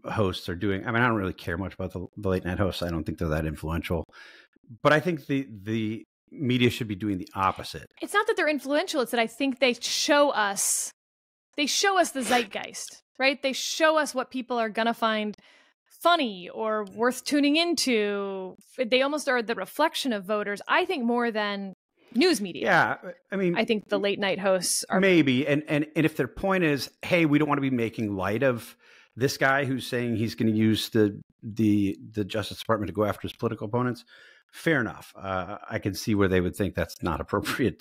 hosts are doing, I mean, I don't really care much about the late night hosts. I don't think they're that influential. But I think the media should be doing the opposite. It's not that they're influential. It's that I think they show us the zeitgeist, right? They show us what people are going to find funny or worth tuning into. They almost are the reflection of voters, I think, more than news media. Yeah. I mean, I think the late night hosts are maybe. And if their point is, hey, we don't want to be making light of this guy who's saying he's going to use the Justice Department to go after his political opponents, fair enough. I can see where they would think that's not appropriate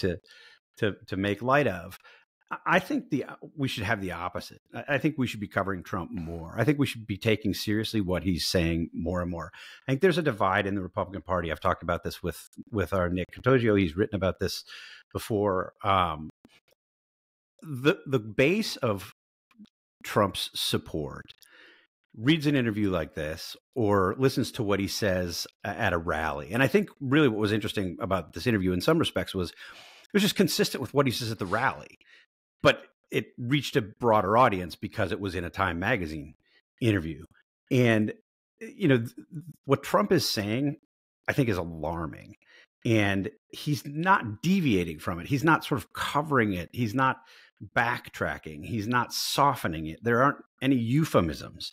to make light of. I think we should have the opposite. I think we should be covering Trump more. I think we should be taking seriously what he's saying more and more. I think there's a divide in the Republican Party. I've talked about this with our Nick Contogio. He's written about this before. The base of Trump's support reads an interview like this or listens to what he says at a rally. And I think really what was interesting about this interview in some respects was it was just consistent with what he says at the rally, but it reached a broader audience because it was in a Time magazine interview. And, what Trump is saying, I think, is alarming. And he's not deviating from it. He's not sort of covering it. He's not backtracking. He's not softening it. There aren't any euphemisms.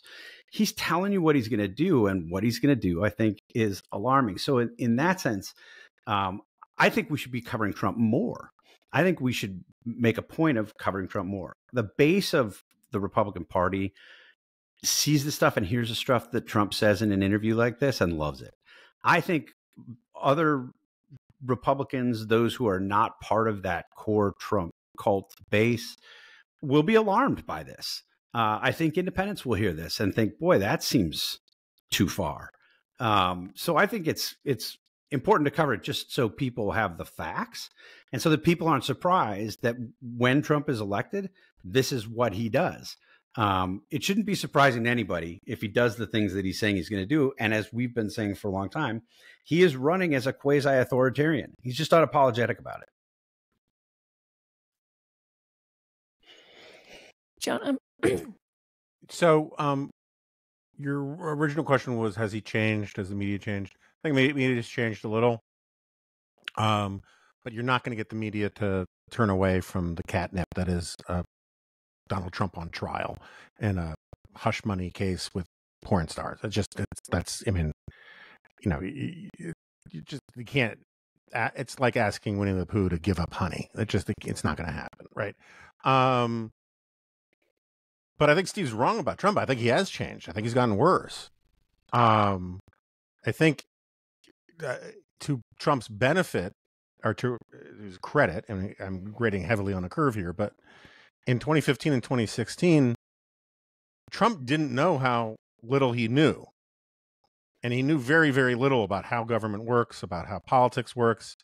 He's telling you what he's going to do, and what he's going to do, I think, is alarming. So in that sense, I think we should be covering Trump more. I think we should make a point of covering Trump more. The base of the Republican Party sees the stuff and hears the stuff that Trump says in an interview like this and loves it. I think other Republicans, those who are not part of that core Trump cult base, will be alarmed by this. I think independents will hear this and think, boy, that seems too far. So I think it's important to cover it just so people have the facts and so that people aren't surprised that when Trump is elected, this is what he does. It shouldn't be surprising to anybody if he does the things that he's saying he's going to do. And as we've been saying for a long time, he is running as a quasi-authoritarian. He's just unapologetic about it. Jonah. So, your original question was, has he changed? Has the media changed? I think media has changed a little. But you're not going to get the media to turn away from the catnip that is Donald Trump on trial in a hush money case with porn stars. I mean, you can't. It's like asking Winnie the Pooh to give up honey. It's not going to happen, right? But I think Steve's wrong about Trump. I think he has changed. I think he's gotten worse. I think to Trump's benefit, or to his credit, and I'm grading heavily on a curve here, but in 2015 and 2016, Trump didn't know how little he knew. And he knew very, very little about how government works, about how politics works,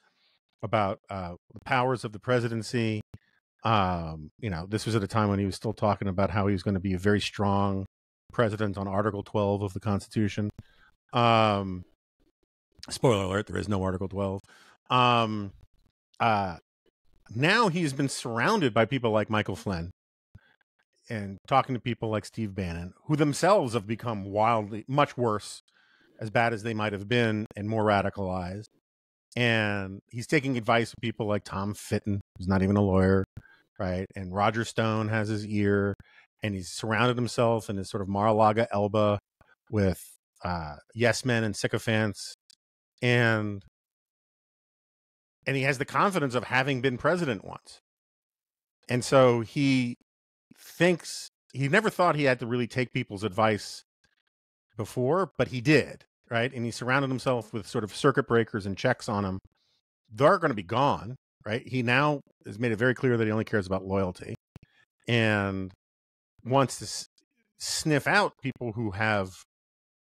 about the powers of the presidency. This was at a time when he was still talking about how he was going to be a very strong president on Article 12 of the Constitution. Spoiler alert, there is no Article 12. Now he's been surrounded by people like Michael Flynn and talking to people like Steve Bannon, who themselves have become wildly, much worse, as bad as they might have been, and more radicalized. And he's taking advice from people like Tom Fitton, who's not even a lawyer, right? And Roger Stone has his ear, and he's surrounded himself in his sort of Mar-a-Lago Elba with yes men and sycophants. And he has the confidence of having been president once. And so he never thought he had to really take people's advice before, but he did, right? And he surrounded himself with sort of circuit breakers and checks on him. They're going to be gone, right? He now has made it very clear that he only cares about loyalty and wants to sniff out people who have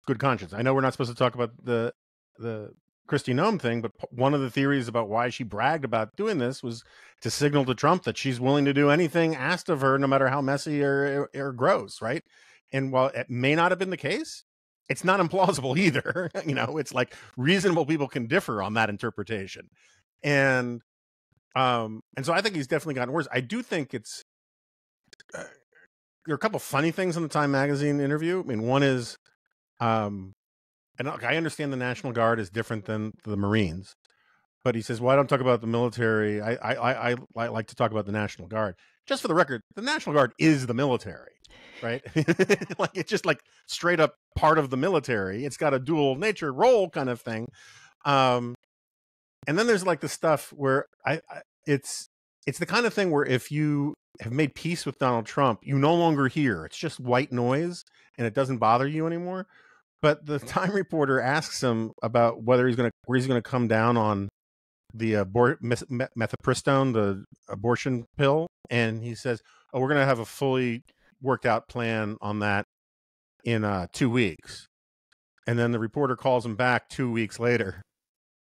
good conscience. I know we're not supposed to talk about the Kristi Noem thing, but one of the theories about why she bragged about doing this was to signal to Trump that she's willing to do anything asked of her, no matter how messy or gross, right? And while it may not have been the case, it's not implausible either. It's like reasonable people can differ on that interpretation. And so I think he's definitely gotten worse. I do think it's there are a couple funny things in the Time Magazine interview. I mean, one is, and I understand the National Guard is different than the Marines, but he says, well, I don't talk about the military. I like to talk about the National Guard. Just for the record, the National Guard is the military, right? Like, it's just like straight up part of the military. It's got a dual nature role kind of thing. And then there's like the stuff where it's the kind of thing where if you have made peace with Donald Trump, you no longer hear. It's just white noise and it doesn't bother you anymore. But the Time reporter asks him about where he's going to come down on the mifepristone, the abortion pill, and he says, "Oh, we're going to have a fully worked out plan on that in 2 weeks." And then the reporter calls him back 2 weeks later,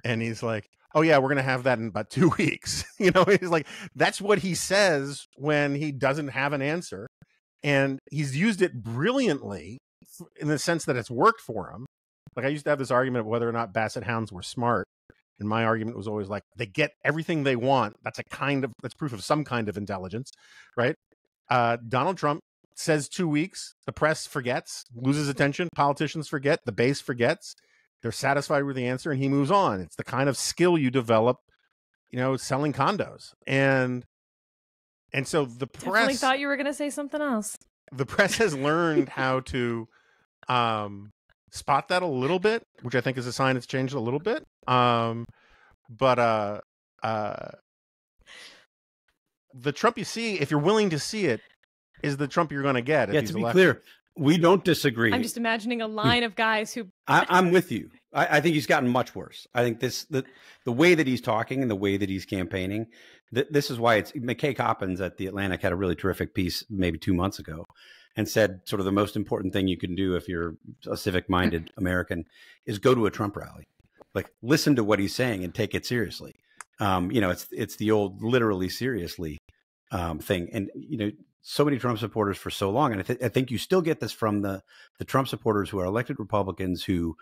and he's like, "Oh yeah, we're going to have that in about 2 weeks." He's like, that's what he says when he doesn't have an answer, and he's used it brilliantly in the sense that it's worked for him. Like, I used to have this argument of whether or not basset hounds were smart. And my argument was always like, they get everything they want. That's proof of some kind of intelligence, right? Donald Trump says 2 weeks. The press forgets, loses attention. Politicians forget. The base forgets. They're satisfied with the answer, and he moves on. It's the kind of skill you develop, selling condos. And so the press... Definitely thought you were going to say something else. The press has learned how to spot that a little bit, which I think is a sign it's changed a little bit. But the Trump you see, if you're willing to see it, is the Trump you're going to get. Yeah, to be clear, we don't disagree. I'm just imagining a line of guys who... I'm with you. I think he's gotten much worse. I think the way that he's talking and the way that he's campaigning, this is why McKay Coppins at The Atlantic had a really terrific piece maybe 2 months ago and said sort of the most important thing you can do if you're a civic-minded American is go to a Trump rally. Like, listen to what he's saying and take it seriously. It's the old literally seriously thing. And, so many Trump supporters for so long. And I think you still get this from the Trump supporters who are elected Republicans who,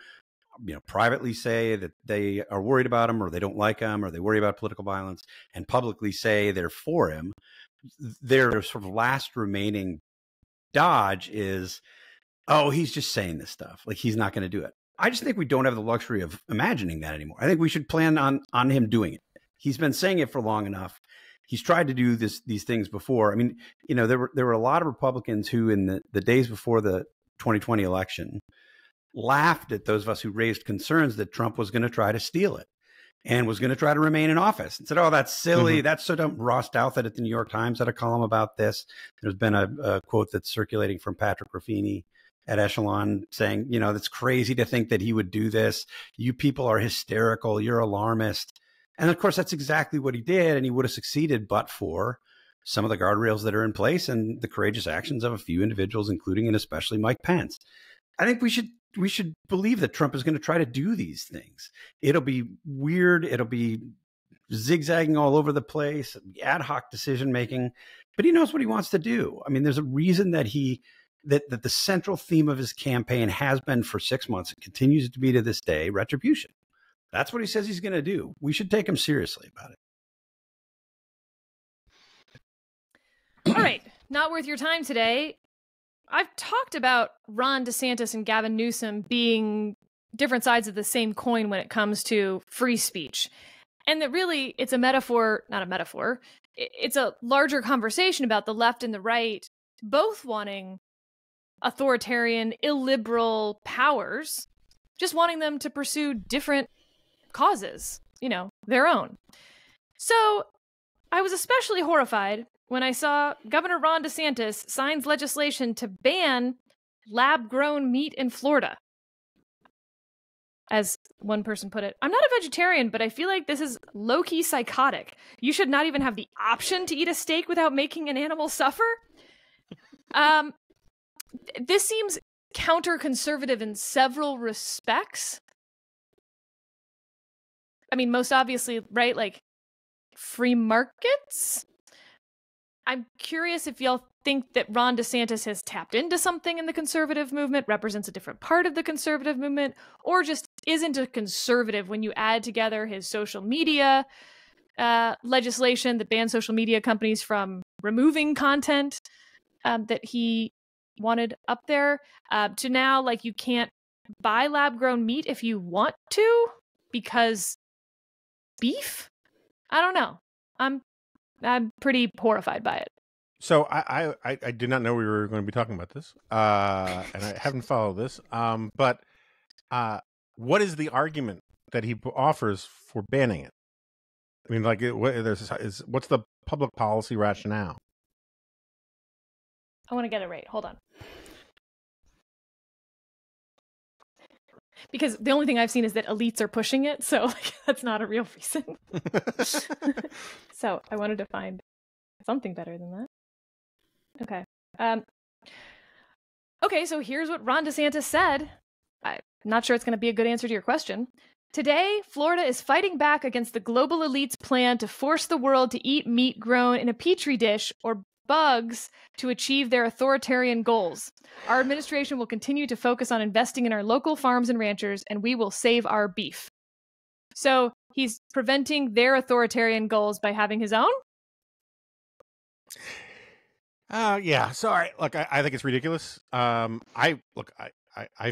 privately say that they are worried about him or they don't like him or they worry about political violence and publicly say they're for him. Their sort of last remaining dodge is, oh, he's just saying this stuff. Like, he's not going to do it. I just think we don't have the luxury of imagining that anymore. I think we should plan on him doing it. He's been saying it for long enough. He's tried to do these things before. I mean, there were a lot of Republicans who in the days before the 2020 election laughed at those of us who raised concerns that Trump was going to try to steal it. and was going to try to remain in office, and said, "Oh, that's silly. That's so dumb." Ross Douthat at the New York Times had a column about this. There's been a quote that's circulating from Patrick Ruffini at Echelon saying, that's crazy to think that he would do this. You people are hysterical. You're alarmist. And of course, that's exactly what he did. And he would have succeeded, but for some of the guardrails that are in place and the courageous actions of a few individuals, including and especially Mike Pence. I think we should believe that Trump is going to try to do these things. It'll be weird. It'll be zigzagging all over the place, ad hoc decision making, but he knows what he wants to do. I mean, there's a reason that that the central theme of his campaign has been for 6 months and continues to be to this day, retribution. That's what he says he's going to do. We should take him seriously about it. All right. Not worth your time today. I've talked about Ron DeSantis and Gavin Newsom being different sides of the same coin when it comes to free speech. And that really it's a metaphor, not a metaphor. It's a larger conversation about the left and the right, both wanting authoritarian, illiberal powers, just wanting them to pursue different causes, their own. So I was especially horrified when I saw Governor Ron DeSantis signs legislation to ban lab-grown meat in Florida. As one person put it, I'm not a vegetarian, but I feel like this is low-key psychotic. You should not even have the option to eat a steak without making an animal suffer. This seems counter-conservative in several respects. I mean, most obviously, right? Like free markets. I'm curious if y'all think that Ron DeSantis has tapped into something in the conservative movement, represents a different part of the conservative movement, or just isn't a conservative when you add together his social media legislation that bans social media companies from removing content that he wanted up there, to now, like, you can't buy lab-grown meat if you want to because beef? I don't know. I'm pretty horrified by it. So I did not know we were going to be talking about this, and I haven't followed this. But what is the argument that he offers for banning it? I mean, like, what's the public policy rationale? I want to get it right. Hold on. Because the only thing I've seen is that elites are pushing it, so that's not a real reason. So I wanted to find something better than that. Okay. Okay, so here's what Ron DeSantis said. I'm not sure it's going to be a good answer to your question. Today, Florida is fighting back against the global elite's plan to force the world to eat meat grown in a petri dish or bugs to achieve their authoritarian goals. Our administration will continue to focus on investing in our local farms and ranchers, and we will save our beef. So he's preventing their authoritarian goals by having his own? Yeah. Sorry. Look, I think it's ridiculous. I've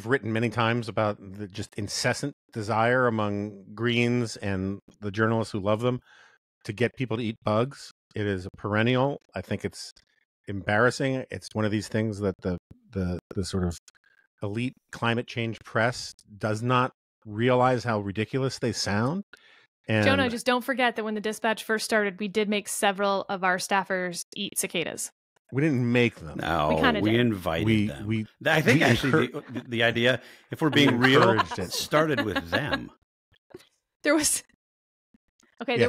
written many times about the just incessant desire among Greens and the journalists who love them to get people to eat bugs. It is a perennial. I think it's embarrassing. It's one of these things that the sort of elite climate change press does not realize how ridiculous they sound. And Jonah, just don't forget that when the Dispatch first started, we did make several of our staffers eat cicadas. We didn't make them. No, we invited them. I think actually the idea, if we're being real, started with them. There was cicada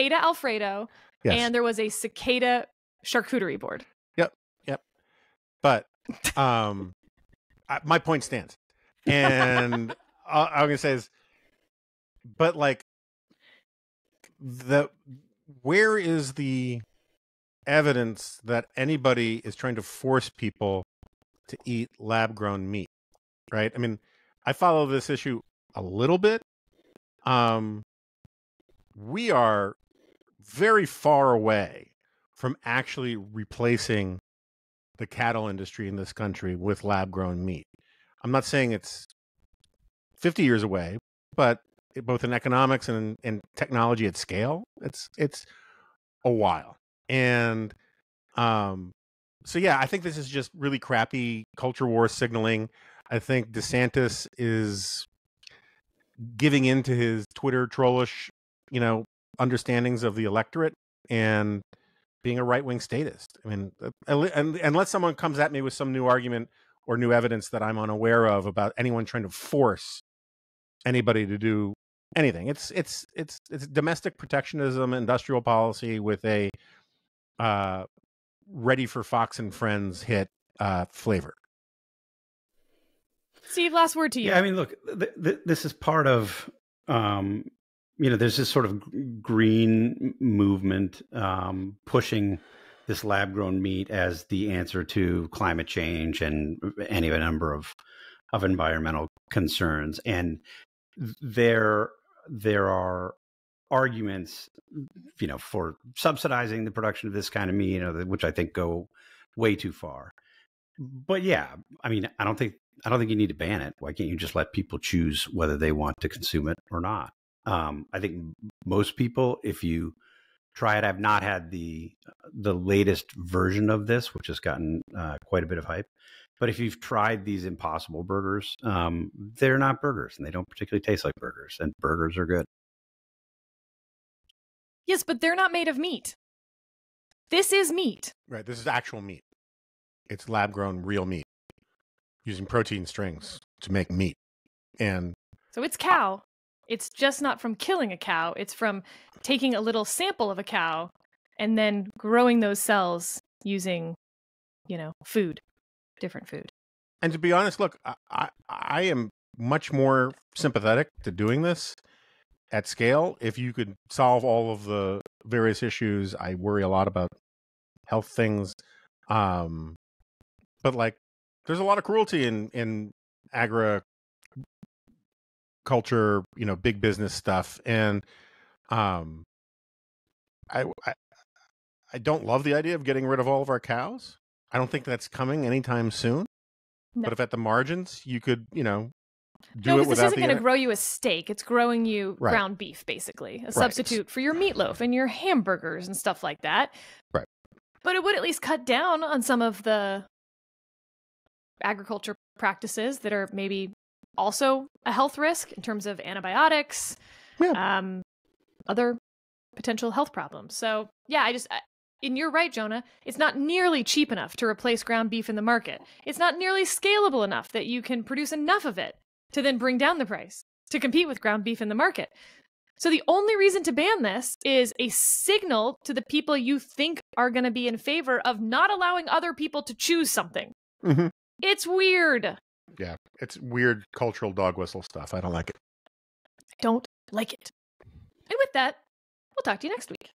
true. Alfredo, and there was a cicada charcuterie board. Yep. But my point stands. And all I'm going to say is, but like, where is the evidence that anybody is trying to force people to eat lab-grown meat, right? I mean, I follow this issue a little bit. We are very far away from actually replacing the cattle industry in this country with lab-grown meat. I'm not saying it's 50 years away, but both in economics and in technology at scale, it's a while. And so, yeah, I think this is just really crappy culture war signaling. I think DeSantis is giving in to his Twitter trollish understandings of the electorate and being a right-wing statist. I mean, unless someone comes at me with some new argument or new evidence that I'm unaware of about anyone trying to force anybody to do anything. It's domestic protectionism, industrial policy with a ready for Fox and Friends hit flavor. Steve, last word to you. Yeah, I mean, look, this is part of, there's this sort of green movement pushing this lab-grown meat as the answer to climate change and any number of environmental concerns. And there are arguments, for subsidizing the production of this kind of meat, which I think go way too far. But yeah, I mean, I don't think you need to ban it. Why can't you just let people choose whether they want to consume it or not? I think most people, if you try it, I've not had the latest version of this, which has gotten quite a bit of hype. But if you've tried these Impossible burgers, they're not burgers, and they don't particularly taste like burgers. And burgers are good. Yes, but they're not made of meat. This is meat. Right. This is actual meat. It's lab-grown real meat using protein strings to make meat. And so it's cow. It's just not from killing a cow. It's from taking a little sample of a cow and then growing those cells using, food, different food. And to be honest, look, I am much more sympathetic to doing this at scale. If you could solve all of the various issues, I worry a lot about health things. But there's a lot of cruelty in agriculture, big business stuff. And I don't love the idea of getting rid of all of our cows. I don't think that's coming anytime soon. No. But if at the margins you could, do it without this isn't going to grow you a steak. It's growing you right. ground beef, basically. A substitute for your meatloaf and your hamburgers and stuff like that. Right. But it would at least cut down on some of the agriculture practices that are maybe also a health risk in terms of antibiotics, other potential health problems. So, yeah, and you're right, Jonah, it's not nearly cheap enough to replace ground beef in the market. It's not nearly scalable enough that you can produce enough of it to then bring down the price to compete with ground beef in the market. So the only reason to ban this is a signal to the people you think are going to be in favor of not allowing other people to choose something. Mm-hmm. It's weird. Yeah, it's weird cultural dog whistle stuff. I don't like it. Don't like it. And with that, we'll talk to you next week.